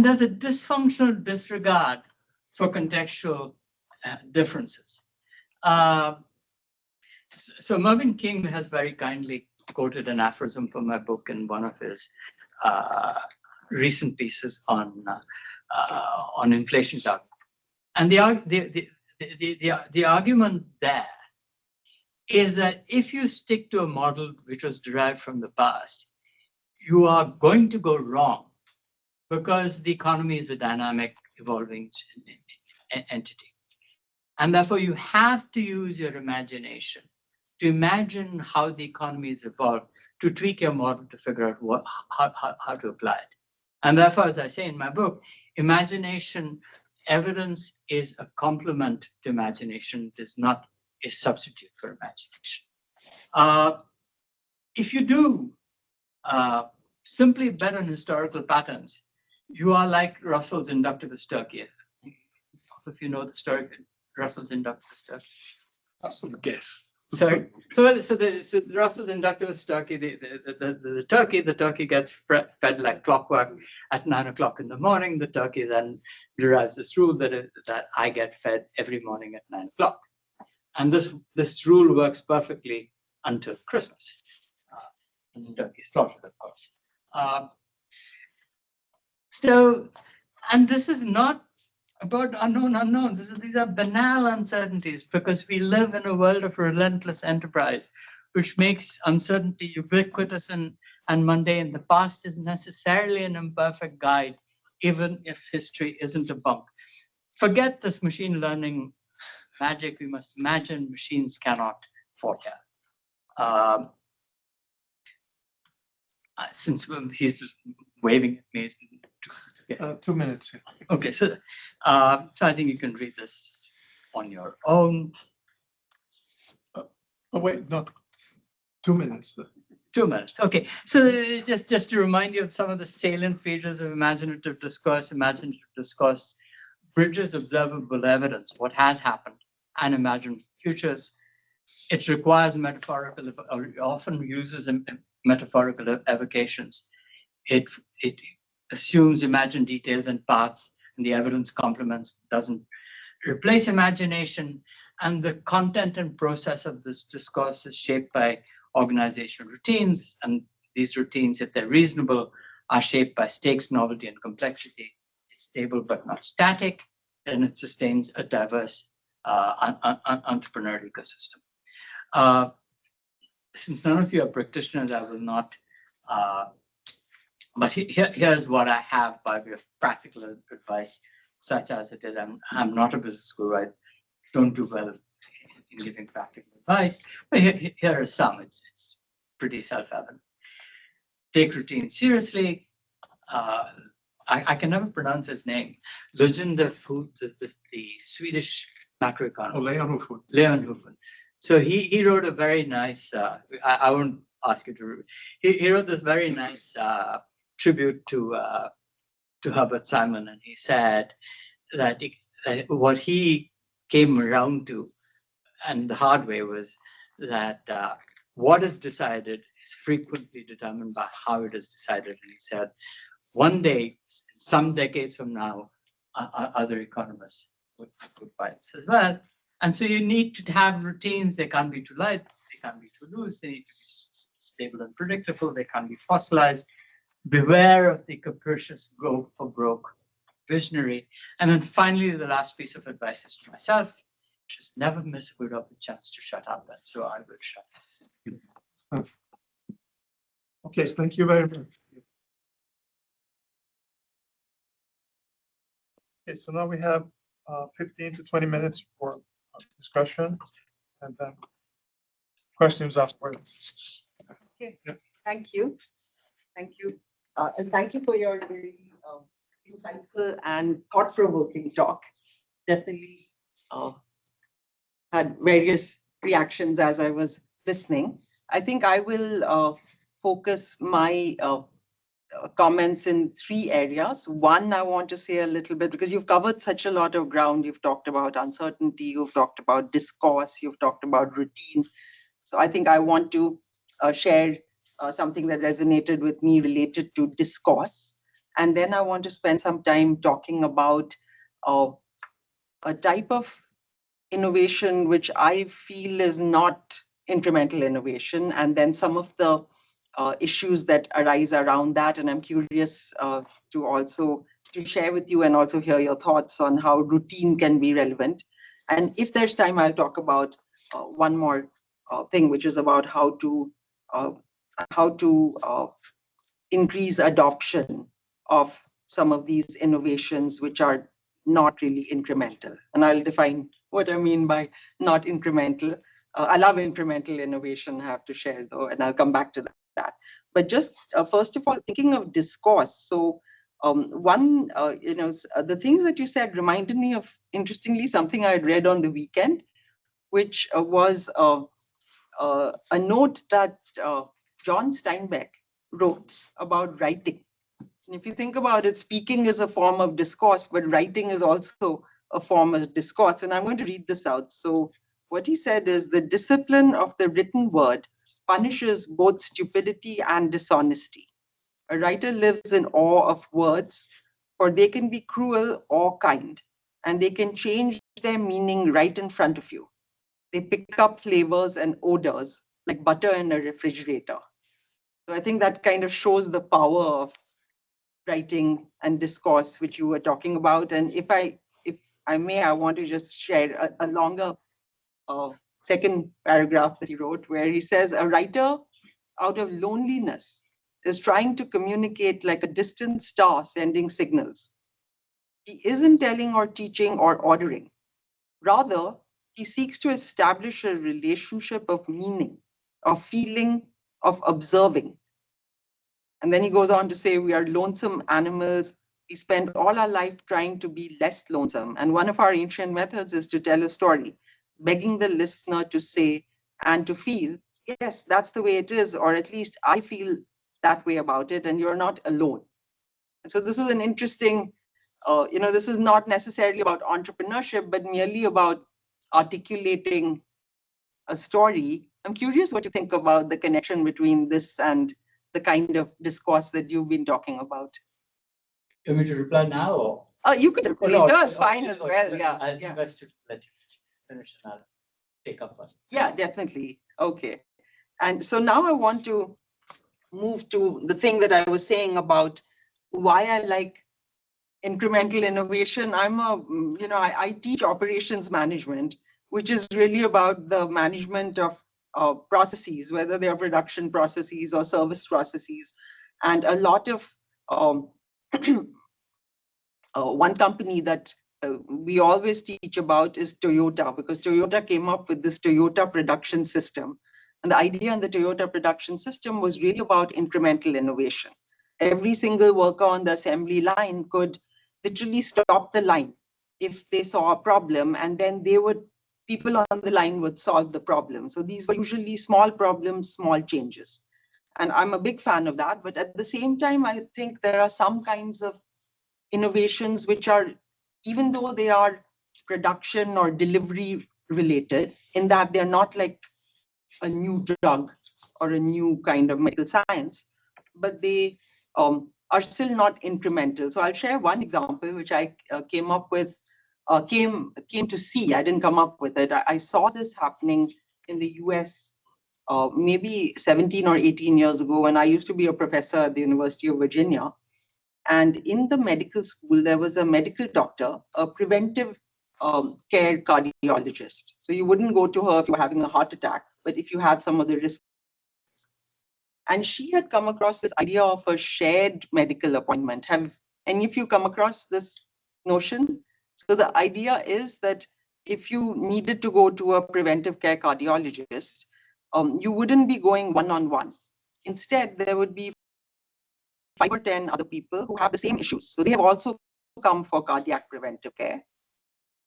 there's a dysfunctional disregard for contextual differences. So Mervyn King has very kindly quoted an aphorism from my book in one of his recent pieces on inflation talk. And the argument there is that if you stick to a model which was derived from the past, you are going to go wrong, because the economy is a dynamic, evolving entity. And therefore, you have to use your imagination to imagine how the economy is evolved, to tweak your model to figure out how to apply it. And therefore, as I say in my book, imagination, evidence is a complement to imagination. It is not a substitute for imagination. If you do simply bet on historical patterns, you are like Russell's inductivist turkey. If you know the story, Russell's inductivist turkey. That's what I guess. Sorry. So Russell's inductivist turkey, the turkey gets fed like clockwork at 9 o'clock in the morning. The turkey then derives this rule that I get fed every morning at 9 o'clock. And this rule works perfectly until Christmas. and Turkey slaughtered, of course. So, and this is not about unknown unknowns. These are banal uncertainties because we live in a world of relentless enterprise, which makes uncertainty ubiquitous and mundane. The past is necessarily an imperfect guide, even if history isn't a bunk. Forget this machine learning magic. We must imagine machines cannot foretell. Since he's waving at me. 2 minutes. Okay, so I think you can read this on your own. Oh, wait, not 2 minutes. 2 minutes. Okay, so just to remind you of some of the salient features of imaginative discourse. Imaginative discourse bridges observable evidence, what has happened, and imagined futures. It requires metaphorical, or often uses metaphorical evocations. It assumes imagined details and paths, and the evidence complements, doesn't replace imagination. And the content and process of this discourse is shaped by organizational routines. And these routines, if they're reasonable, are shaped by stakes, novelty, and complexity. It's stable but not static, and it sustains a diverse entrepreneurial ecosystem. Since none of you are practitioners, I will not. But here's what I have by way of practical advice, such as it is. I'm not a business guru. I don't do well in giving practical advice. But here are some. It's pretty self-evident. Take routine seriously. I can never pronounce his name. Leander Foods, the Swedish macroeconomist. Leonhofen. So he wrote a very nice. I won't ask you to read. He wrote this very nice tribute to Herbert Simon, and he said that what he came around to, and the hard way, was that what is decided is frequently determined by how it is decided. And he said, one day, some decades from now, other economists would find this as well. And so you need to have routines. They can't be too light, they can't be too loose, they need to be stable and predictable, they can't be fossilized. Beware of the capricious go for broke visionary. And then finally, the last piece of advice is to myself: just never miss a good chance to shut up. And so I will shut up. Okay, thank you very much. Okay, so now we have 15 to 20 minutes for discussion and then questions afterwards. Okay, yeah. Thank you. Thank you. And thank you for your very insightful and thought-provoking talk. Definitely had various reactions as I was listening. I think I will focus my comments in 3 areas. One, I want to say a little bit, because you've covered such a lot of ground. You've talked about uncertainty, you've talked about discourse, you've talked about routine. So I think I want to share something that resonated with me related to discourse. And then I want to spend some time talking about a type of innovation which I feel is not incremental innovation, and then some of the issues that arise around that. And I'm curious to also to share with you and also hear your thoughts on how routine can be relevant. And if there's time, I'll talk about one more thing, which is about how to increase adoption of some of these innovations which are not really incremental. And I'll define what I mean by not incremental. I love incremental innovation, I have to share though, and I'll come back to that. But just first of all, thinking of discourse. So the things that you said reminded me of, interestingly, something I had read on the weekend, which was a note that John Steinbeck wrote about writing. And if you think about it, speaking is a form of discourse, but writing is also a form of discourse. And I'm going to read this out. So what he said is, the discipline of the written word punishes both stupidity and dishonesty. A writer lives in awe of words, for they can be cruel or kind, and they can change their meaning right in front of you. They pick up flavors and odors like butter in a refrigerator. So I think that kind of shows the power of writing and discourse, which you were talking about. And if I may, I want to just share a longer second paragraph that he wrote, where he says, a writer out of loneliness is trying to communicate like a distant star sending signals. He isn't telling or teaching or ordering. Rather, he seeks to establish a relationship of meaning, of feeling, of observing. And then he goes on to say, we are lonesome animals. We spend all our life trying to be less lonesome. And one of our ancient methods is to tell a story, begging the listener to say and to feel, yes, that's the way it is, or at least I feel that way about it, and you're not alone. And so this is an interesting, this is not necessarily about entrepreneurship, but merely about articulating a story. I'm curious what you think about the connection between this and the kind of discourse that you've been talking about. You want me to reply now or? You could reply. No, No, it's fine as well. Yeah. I think best to let you finish and I'll take up one. Yeah, definitely. Okay. And so now I want to move to the thing that I was saying about why I like incremental innovation. I teach operations management, which is really about the management of processes, whether they are production processes or service processes. And a lot of one company that we always teach about is Toyota, because Toyota came up with this Toyota production system. And the idea in the Toyota production system was really about incremental innovation. Every single worker on the assembly line could literally stop the line if they saw a problem, and then people on the line would solve the problem. So these were usually small problems, small changes. And I'm a big fan of that. But at the same time, I think there are some kinds of innovations which are, even though they are production or delivery related, in that they're not like a new drug or a new kind of medical science, but they are still not incremental. So I'll share one example which I came to see. I didn't come up with it. I saw this happening in the US maybe 17 or 18 years ago, when I used to be a professor at the University of Virginia. And in the medical school, there was a medical doctor, a preventive care cardiologist. So you wouldn't go to her if you were having a heart attack, but if you had some of the risks. And she had come across this idea of a shared medical appointment. Have any of you come across this notion? So the idea is that if you needed to go to a preventive care cardiologist, you wouldn't be going one-on-one. Instead, there would be 5 or 10 other people who have the same issues. So they have also come for cardiac preventive care.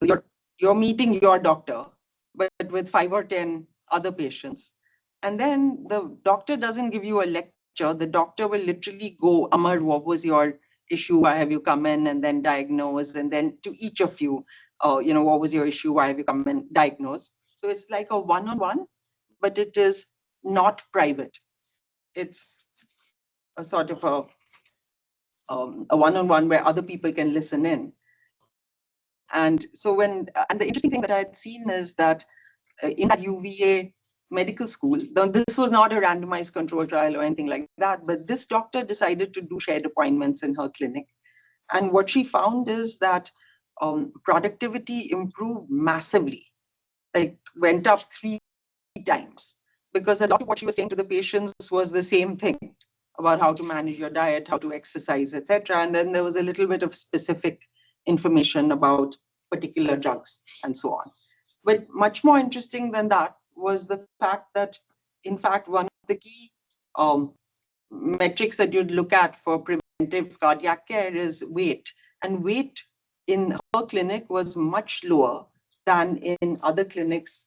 So you're meeting your doctor, but with 5 or 10 other patients. And then the doctor doesn't give you a lecture. The doctor will literally go, Amar, what was your issue? Why have you come in? And then diagnose. And then to each of you, what was your issue? Why have you come in? Diagnose. So it's like a one-on-one, but it is not private. It's a sort of a one-on-one where other people can listen in. And so and the interesting thing that I had seen is that in that UVA medical school, this was not a randomized control trial or anything like that, but this doctor decided to do shared appointments in her clinic. And what she found is that productivity improved massively, like went up 3 times, because a lot of what she was saying to the patients was the same thing about how to manage your diet, how to exercise, etc. And then there was a little bit of specific information about particular drugs and so on. But much more interesting than that was the fact that, in fact, one of the key metrics that you'd look at for preventive cardiac care is weight. And weight in her clinic was much lower than in other clinics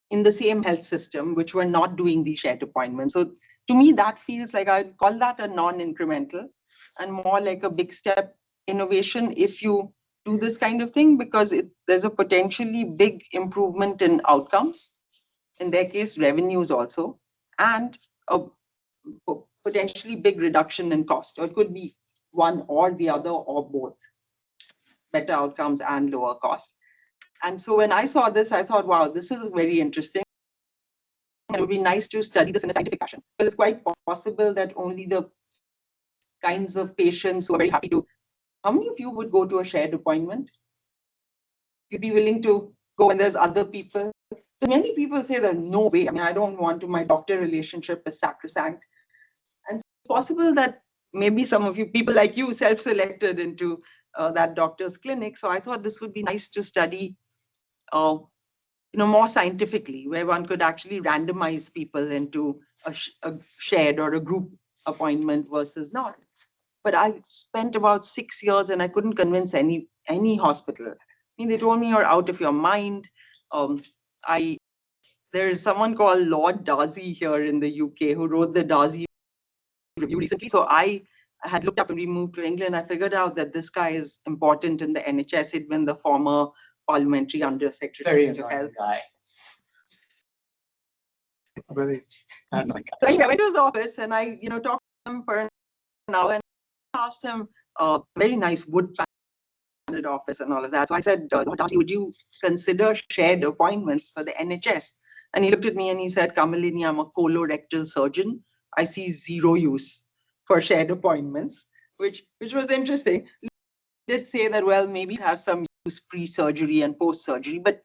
in the same health system, which were not doing these shared appointments. So to me, that feels like I'd call that a non-incremental and more like a big step innovation if you do this kind of thing, because there's a potentially big improvement in outcomes, in their case, revenues also, and a potentially big reduction in cost. Or it could be one or the other or both, better outcomes and lower cost. And so when I saw this, I thought, wow, this is very interesting. it would be nice to study this in a scientific fashion. Because it's quite possible that only the kinds of patients who are very happy to. How many of you would go to a shared appointment? You'd be willing to go when there's other people? So many people say that no way. I mean, I don't want to, my doctor relationship is sacrosanct. And it's possible that maybe some of you, people like you, self-selected into that doctor's clinic. So I thought this would be nice to study, more scientifically, where one could actually randomize people into a shared or a group appointment versus not. But I spent about 6 years and I couldn't convince any hospital. I mean, they told me you're out of your mind. There's someone called Lord Darzi here in the UK who wrote the Darzi review recently. So I had looked up when we moved to England. I figured out that this guy is important in the NHS. He'd been the former parliamentary undersecretary to health. Guy. Very. So anyway, I went to his office and I, talked to him for an hour and asked him a very nice wood-panered office and all of that. So I said, Darcy, would you consider shared appointments for the NHS? And he looked at me and he said, Kamalini, I'm a colorectal surgeon. I see zero use for shared appointments, which was interesting. He did say that, well, maybe it has some use pre-surgery and post-surgery, but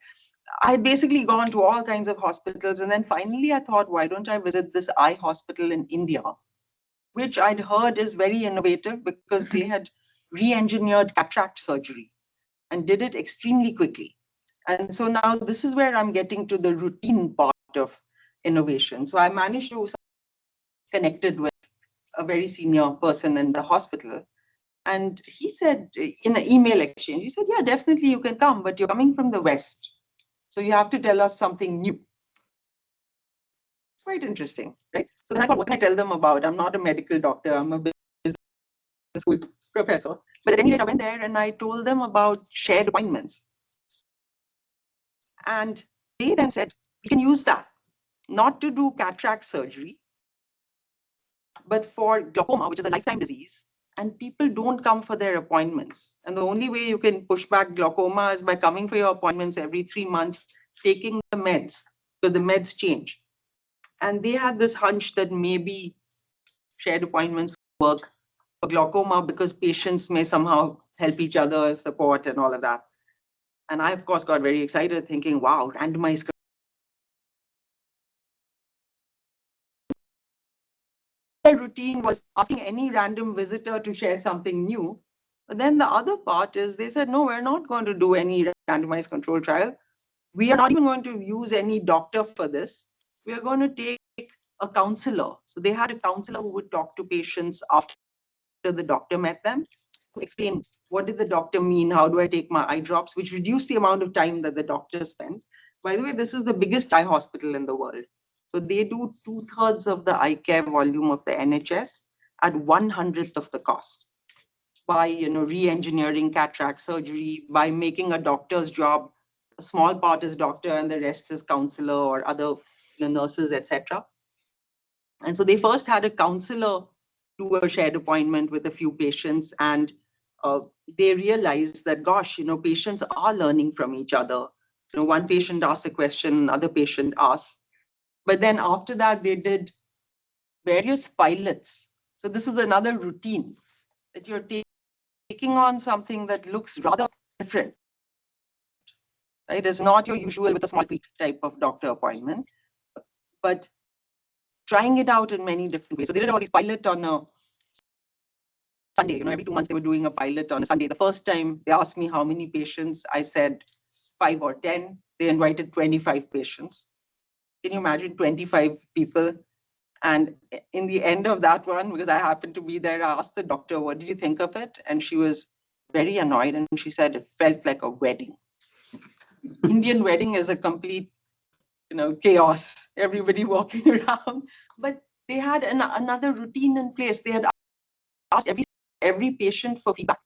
I had basically gone to all kinds of hospitals. And then finally I thought, why don't I visit this eye hospital in India, which I'd heard is very innovative because they had re-engineered cataract surgery and did it extremely quickly. And so now this is where I'm getting to the routine part of innovation. So I managed to connected with a very senior person in the hospital. And he said in an email exchange, he said, yeah, definitely you can come, but you're coming from the West. So you have to tell us something new. Quite interesting, right? So then I thought, what can I tell them about? I'm not a medical doctor, I'm a business school professor. But at any rate, I went there and I told them about shared appointments. And they then said, we can use that, not to do cataract surgery, but for glaucoma, which is a lifetime disease. And people don't come for their appointments. And the only way you can push back glaucoma is by coming for your appointments every 3 months, taking the meds, because the meds change. And they had this hunch that maybe shared appointments work for glaucoma because patients may somehow help each other, support and all of that. And I, of course, got very excited thinking, wow, randomized. The routine was asking any random visitor to share something new. But then the other part is they said, no, we're not going to do any randomized control trial. We are not even going to use any doctor for this. We are going to take a counselor. So they had a counselor who would talk to patients after the doctor met them to explain what did the doctor mean, how do I take my eye drops, which reduced the amount of time that the doctor spends. By the way, this is the biggest eye hospital in the world. So they do 2/3 of the eye care volume of the NHS at 1/100th of the cost by re-engineering cataract surgery, by making a doctor's job, a small part is doctor and the rest is counselor or other nurses, etc. And so they first had a counselor do a shared appointment with a few patients, and they realized that, gosh, patients are learning from each other. One patient asks a question, another patient asks. But then after that, they did various pilots. So this is another routine that you're taking on something that looks rather different. Right? It's not your usual with a small type of doctor appointment, but trying it out in many different ways. So they did all these pilots on a Sunday. Every 2 months they were doing a pilot on a Sunday. The first time they asked me how many patients, I said 5 or 10. They invited 25 patients. Can you imagine 25 people? And in the end of that one, because I happened to be there, I asked the doctor, what did you think of it? And she was very annoyed. And she said, it felt like a wedding. Indian wedding is a complete, chaos, everybody walking around. But they had another routine in place. They had asked every patient for feedback.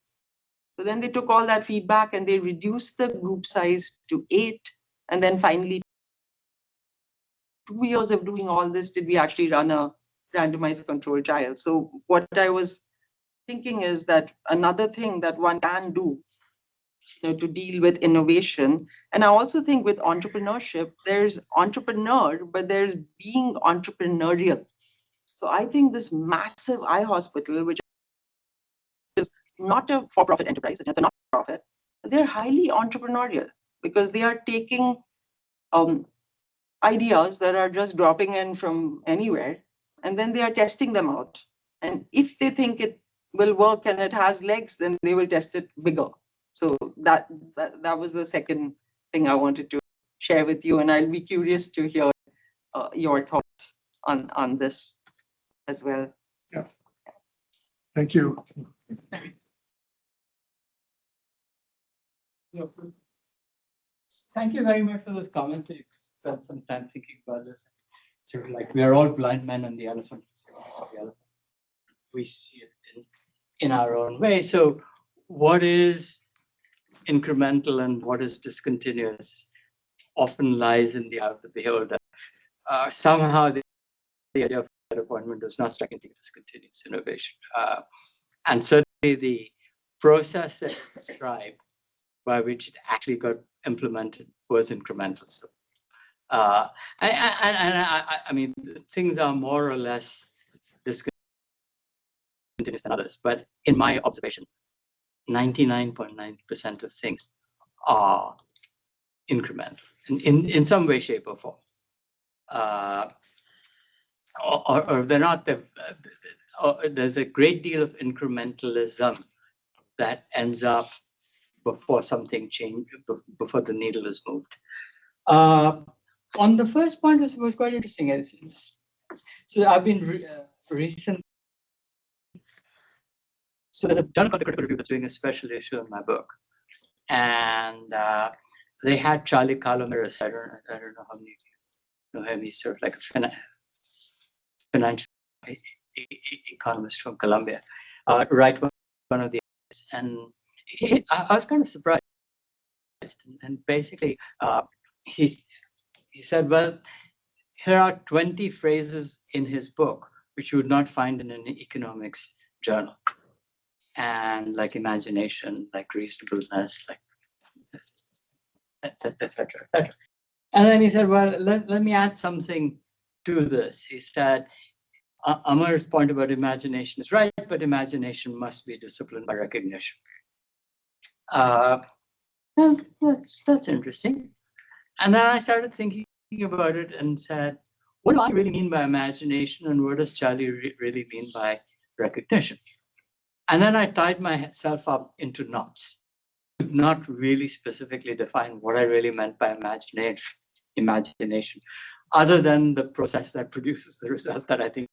So then they took all that feedback and they reduced the group size to 8. And then finally, 2 years of doing all this, did we actually run a randomized control trial? So what I was thinking is that another thing that one can do to deal with innovation. And I also think with entrepreneurship, there's entrepreneur, but there's being entrepreneurial. So I think this massive eye hospital, which is not a for-profit enterprise, it's a not-for-profit, they're highly entrepreneurial because they are taking ideas that are just dropping in from anywhere, and then they are testing them out. And if they think it will work and it has legs, then they will test it bigger. So that was the second thing I wanted to share with you, and I'll be curious to hear your thoughts on this as well. Yeah. Thank you. Thank you very much for those comments. You spent some time thinking about this. Sort of like we're all blind men and the elephant. We see it in our own way. So what is incremental and what is discontinuous often lies in the eye of the beholder. Somehow the idea of that appointment does not strike into discontinuous innovation. And certainly the process that you described by which it actually got implemented was incremental. So, I mean, things are more or less discontinuous than others, but in my observation, 99.9% of things are incremental in some way, shape, or form. Or they're not, there's a great deal of incrementalism that ends up before something changes, before the needle is moved. On the first point, it was quite interesting. So I've been recent. So there's a journal called The Critical Review that's doing a special issue in my book, and they had Charlie Calomiris. I don't know how many of you know him. He's sort of like a financial economist from Columbia, write one of the, and I was kind of surprised. And basically, he said, well, here are 20 phrases in his book which you would not find in an economics journal. And like imagination, like reasonableness, like etc. And then he said, well, let me add something to this. He said, Amar's point about imagination is right, but imagination must be disciplined by recognition. Well, that's interesting. And then I started thinking about it and said, what do I really mean by imagination, and what does Charlie really mean by recognition? And then I tied myself up into knots. I could not really specifically define what I really meant by imagination, other than the process that produces the result that I think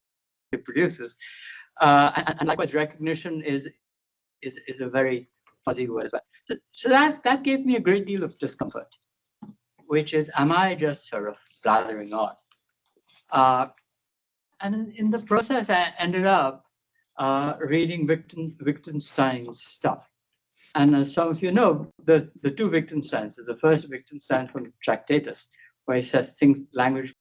it produces. And likewise, recognition is a very fuzzy word as well. So that gave me a great deal of discomfort, which is, am I just sort of blathering on? And in the process, I ended up reading Wittgenstein's stuff. And as some of you know, the two Wittgensteins, the first Wittgenstein from Tractatus, where he says things, language,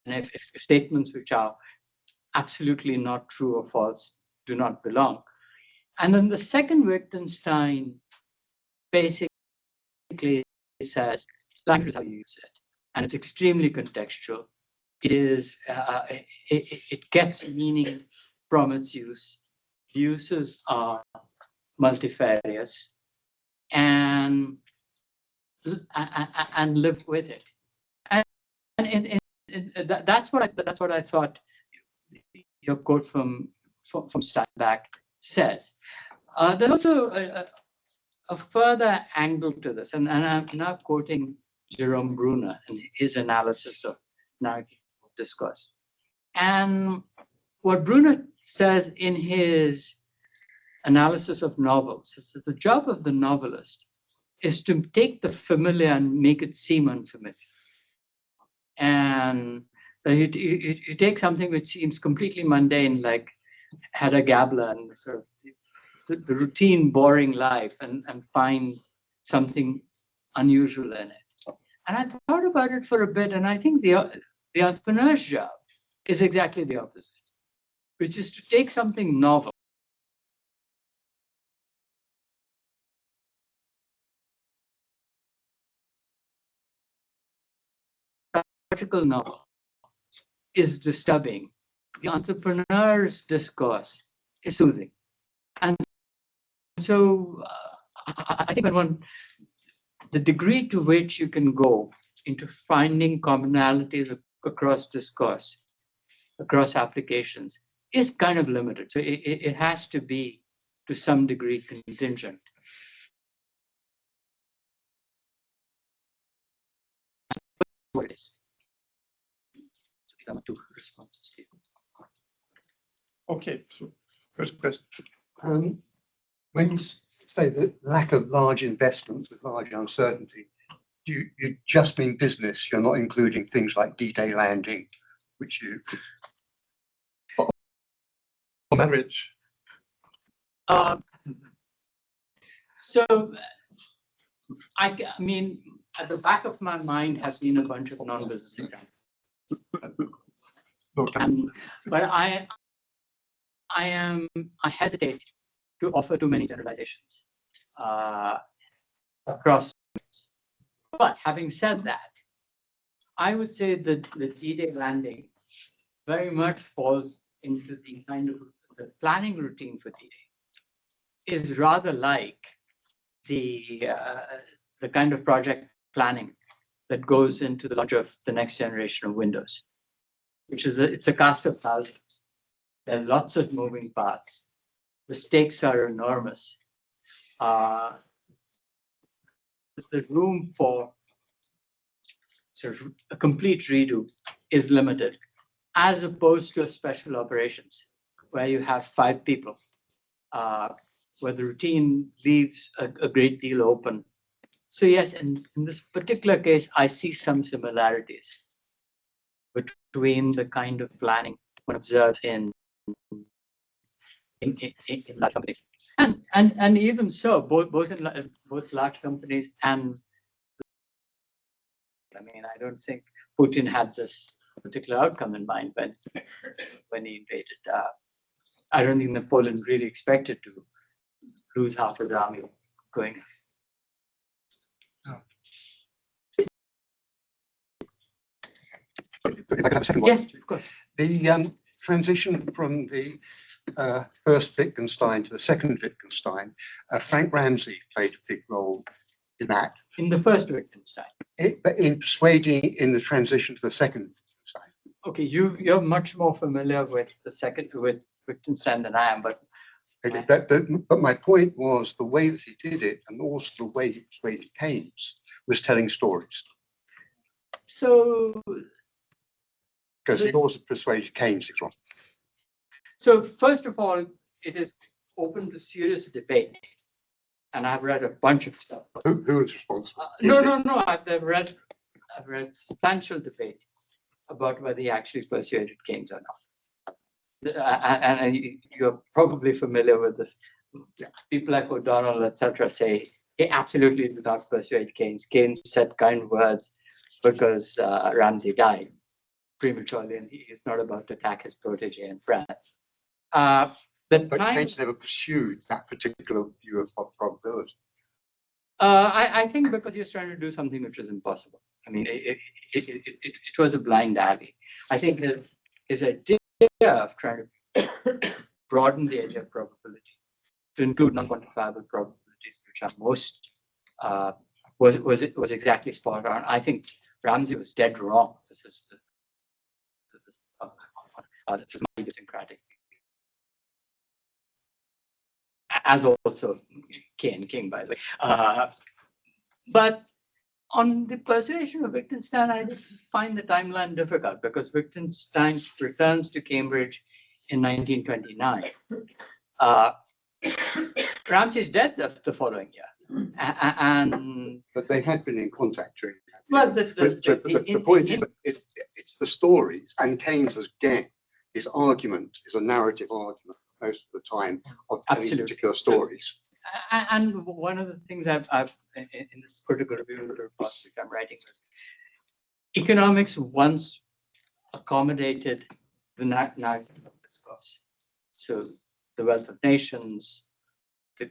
and if statements which are absolutely not true or false do not belong. And then the second Wittgenstein basically says, language is how you use it, and it's extremely contextual. It is, it gets meaning from its use. The uses are multifarious, and live with it. And that's what I thought your quote from Steinbach says. There's also a further angle to this, and I'm now quoting Jerome Bruner and his analysis of narrative discourse. And what Bruner says in his analysis of novels is that the job of the novelist is to take the familiar and make it seem unfamiliar. And you take something which seems completely mundane, like Hedda Gabler and sort of the routine, boring life, and find something unusual in it. And I thought about it for a bit, and I think the entrepreneur's job is exactly the opposite, which is to take something novel political novel is disturbing, the entrepreneur's discourse is soothing. And so I think the degree to which you can go into finding commonalities across discourse, across applications, is kind of limited. So it has to be, to some degree, contingent. What it is. So these are my two responses here. Okay, so first question. When you say the lack of large investments with large uncertainty, you just mean business. You're not including things like D-Day landing, which you. Marriage. So I mean, at the back of my mind has been a bunch of non-business examples. But I hesitate to offer too many generalizations across. But having said that, I would say that the D-Day landing very much falls into the kind of the planning routine for D-Day is rather like the kind of project planning that goes into the launch of the next generation of Windows, which is it's a cast of thousands. There are lots of moving parts. The stakes are enormous. The room for sort of a complete redo is limited, as opposed to a special operations where you have 5 people, where the routine leaves a great deal open. So yes, in this particular case, I see some similarities between the kind of planning one observes in large companies, and even so, both large companies and. I mean, I don't think Putin had this particular outcome in mind when he invaded. I don't think Napoleon really expected to lose half his army going. If I could have a second one. Yes, of course. The transition from the first Wittgenstein to the second Wittgenstein, Frank Ramsey played a big role in that. In the first Wittgenstein. But in persuading in the transition to the second Wittgenstein. Okay, you're much more familiar with the second with Wittgenstein than I am, but. But my point was the way that he did it, and also the way he persuaded Keynes, was telling stories. So. Because he also persuaded Keynes as well. So first of all, it is open to serious debate, and I've read a bunch of stuff. Who is responsible? No. I've read substantial debate about whether he actually persuaded Keynes or not. And you're probably familiar with this. Yeah. People like O'Donnell, etc., say he absolutely did not persuade Keynes. Keynes said kind words because Ramsey died prematurely, and he is not about to attack his protege in France. But Keynes never pursued that particular view of probability. I think because he was trying to do something which was impossible. I mean, it was a blind alley. I think his idea of trying to broaden the idea of probability to include non-quantifiable probabilities, which are most, was exactly spot on. I think Ramsey was dead wrong. This is my idiosyncratic. As also King, by the way. But on the persuasion of Wittgenstein, I just find the timeline difficult because Wittgenstein returns to Cambridge in 1929. Ramsey's dead the following year. But they had been in contact during that. Well, the point is that it's the stories, and Keynes, again, his argument is a narrative argument most of the time of telling particular stories. And one of the things I've in this critical review report which I'm writing is economics once accommodated the narrative of discourse. So the Wealth of Nations, the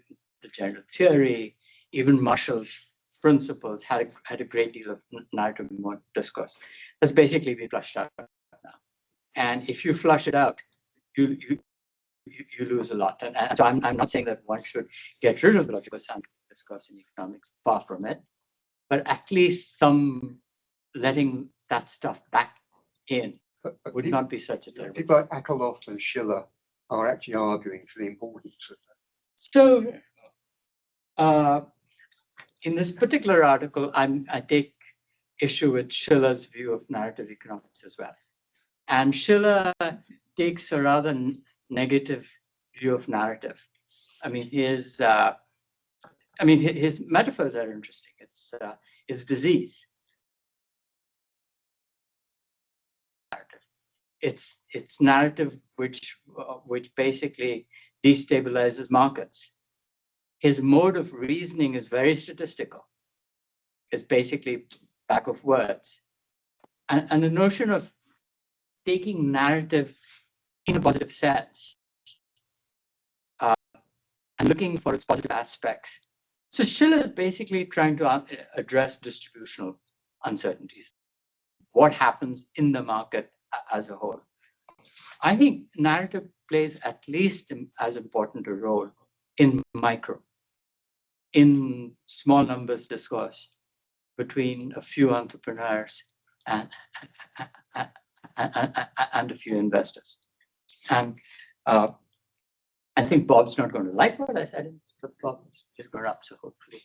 general theory, even Marshall's principles had a great deal of narrative discourse. That's basically been flushed out now. And if you flush it out, you lose a lot. And so I'm not saying that one should get rid of the logical scientific discourse in economics, far from it, but at least some letting that stuff back in would not be such a terrible. People like Akerlof and Schiller are actually arguing for the importance of that. So, in this particular article, I take issue with Schiller's view of narrative economics as well. And Schiller takes a rather negative view of narrative. I mean, his metaphors are interesting. It's disease. It's narrative which basically destabilizes markets. His mode of reasoning is very statistical. It's basically back of words. And the notion of taking narrative in a positive sense and looking for its positive aspects. So Schiller is basically trying to address distributional uncertainties. What happens in the market as a whole? I think narrative plays at least as important a role in micro, in small numbers discourse between a few entrepreneurs and a few investors. And I think Bob's not going to like what I said, but Bob's just going up, so hopefully.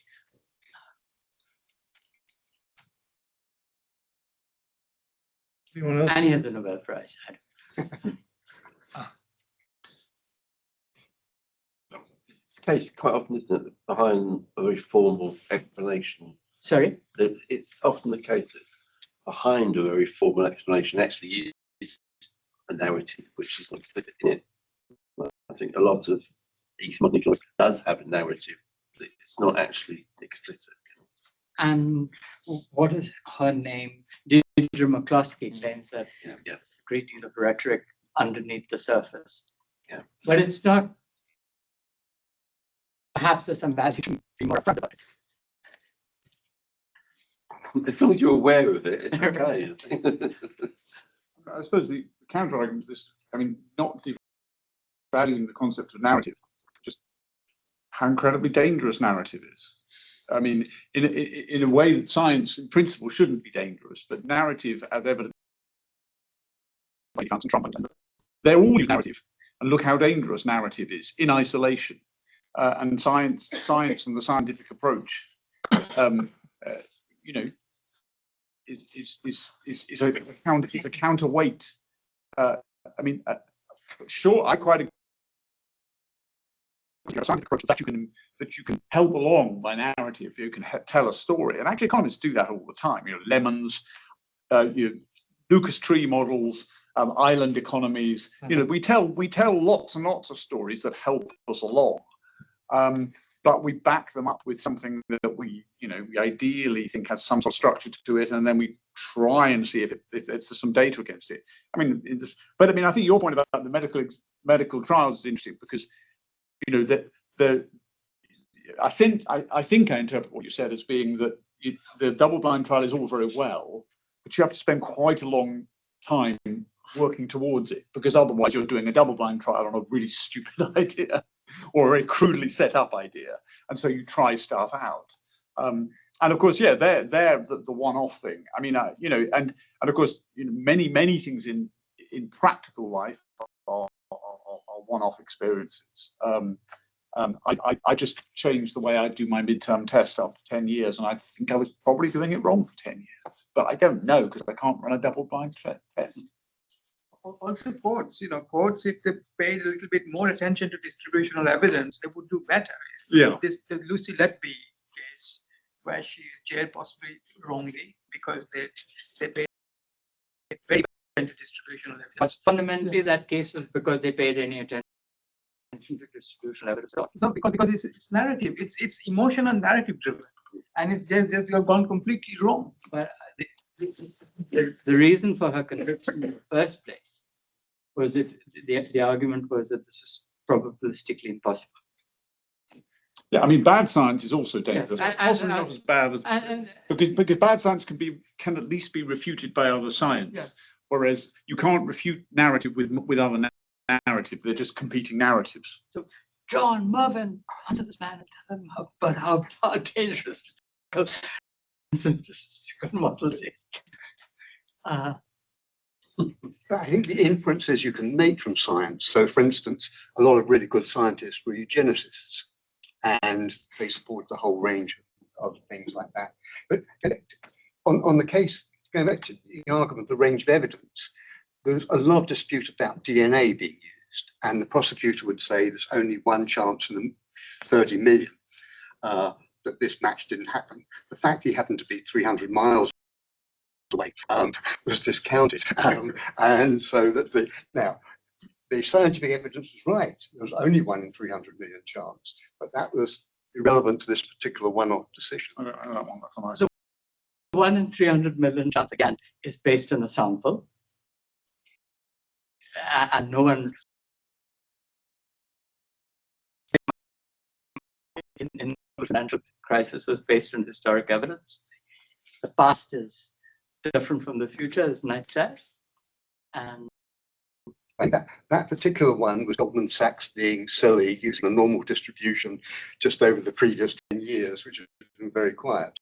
Anyone else? And he has the Nobel Prize. It's the case quite often, isn't it, behind a very formal explanation. Sorry? It's often the case that behind a very formal explanation actually is a narrative which is not explicit in it. I think a lot of economics does have a narrative, but it's not actually explicit. And what is her name? Deirdre McCloskey claims that Yeah. a great deal of rhetoric underneath the surface. Yeah. But it's not. Perhaps there's some value to be more upfront about it. As long as you're aware of it, it's okay. I suppose the counter argument is, not devaluing the concept of narrative, just how incredibly dangerous narrative is. I mean, in a way that science in principle shouldn't be dangerous, but narrative as evidence, they're all narrative. And look how dangerous narrative is in isolation. And science and the scientific approach, is a counterweight. Sure, I quite agree. Scientific approach that you can help along by narrative. You can tell a story, and actually economists do that all the time. Lemons, Lucas tree models, island economies. We tell lots and lots of stories that help us along. But we back them up with something that we ideally think has some sort of structure to it, and then we try and see if there's some data against it. I think your point about the medical trials is interesting because, I think I interpret what you said as being that the double-blind trial is all very well, but you have to spend quite a long time working towards it, because otherwise you're doing a double-blind trial on a really stupid idea or a very crudely set up idea, and so you try stuff out. And of course, they're the one-off thing. And of course, many things in practical life are one-off experiences. I just changed the way I do my midterm test after 10 years, and I think I was probably doing it wrong for 10 years, but I don't know because I can't run a double-blind test. Also courts, if they paid a little bit more attention to distributional evidence, they would do better. Yeah. The Lucy Letby case, where she is jailed possibly wrongly because they paid very attention to distributional evidence. But fundamentally, that case was because they paid any attention to distributional evidence. No, because it's narrative. It's emotional narrative driven, and it's just you have gone completely wrong. But the reason for her conviction in the first place was that the argument was that this was probabilistically impossible. Yeah, I mean, bad science is also Yes, dangerous. and- Possibly and- not as bad as And because bad science can at least be refuted by other science, Yes. whereas you can't refute narrative with other narrative. They're just competing narratives. John Mervyn, onto this man and tell him how dangerous this model is. I think the inferences you can make from science. So, for instance, a lot of really good scientists were eugenicists, and they support the whole range of things like that. But on the case, going back to the argument, the range of evidence, there's a lot of dispute about DNA being used, and the prosecutor would say there's only one chance in the 30 million that this match didn't happen. The fact he happened to be 300 miles away was discounted, and so that the scientific evidence was right. There was only 1 in 300 million chance, but that was irrelevant to this particular one-off decision. So 1 in 300 million chance again is based on a sample, and no one in the financial crisis was based on historic evidence. The past is different from the future, as Knight said, and That particular one was Goldman Sachs being silly, using a normal distribution just over the previous 10 years, which has been very quiet.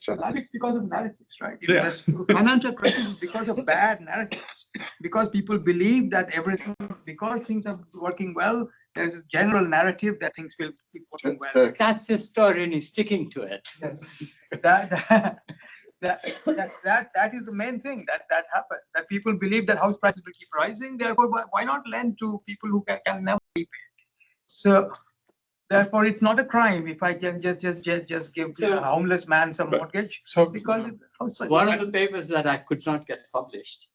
So That is because of narratives, right? Yeah. The financial crisis is because of bad narratives. Because people believe that everything, because things are working well, there's a general narrative that things will be working well. that's his story, and he's sticking to it. Yes. That is the main thing that happened. That people believe that house prices will keep rising. Therefore, why not lend to people who can never repay? So, therefore, it's not a crime if I can just give a homeless man some mortgage. So Because house prices. One of the papers that I could not get published.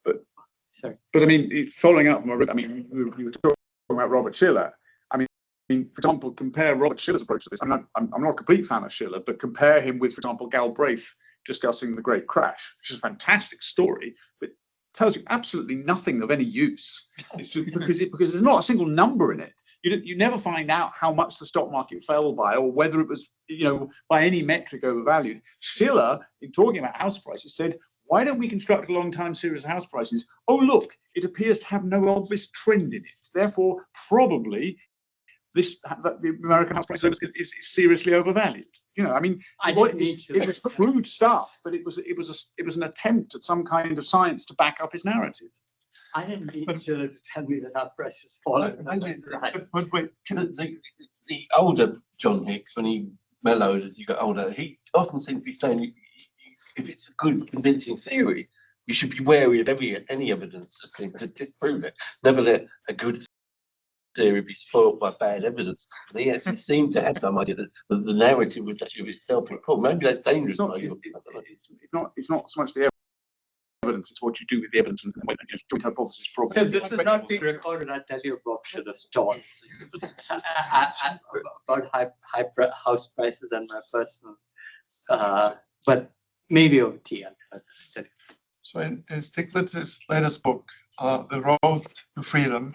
But- sorry. But I mean, following up, I mean, you were talking about Robert Schiller. I mean, for example, compare Robert Schiller's approach to this. I'm not a complete fan of Schiller, but compare him with, for example, Galbraith discussing the Great Crash, which is a fantastic story, but tells you absolutely nothing of any use. It's just because there's not a single number in it. You never find out how much the stock market fell by, or whether it was, by any metric overvalued. Schiller, in talking about house prices, said, why don't we construct a long time series of house prices? Oh, look, it appears to have no obvious trend in it. Therefore, probably the American house price is seriously overvalued. I mean, it was crude stuff, but it was an attempt at some kind of science to back up his narrative. I didn't need Schiller to tell me that our prices fallen. But wait, the older John Hicks, when he mellowed as you got older, he often seemed to be saying, if it's a good, convincing theory, you should be wary of any evidence to disprove it. Never let a good theory be spoiled by bad evidence. And he actually seemed to have some idea that the narrative was actually of itself a problem. Maybe that's dangerous. It's not so much the evidence, it's what you do with the evidence and joint hypothesis problem. So this is not being recorded. I'll tell you about Schiller's talk about house prices and my personal, but maybe over tea. I'll tell you. So in Stiglitz's latest book, The Road to Freedom,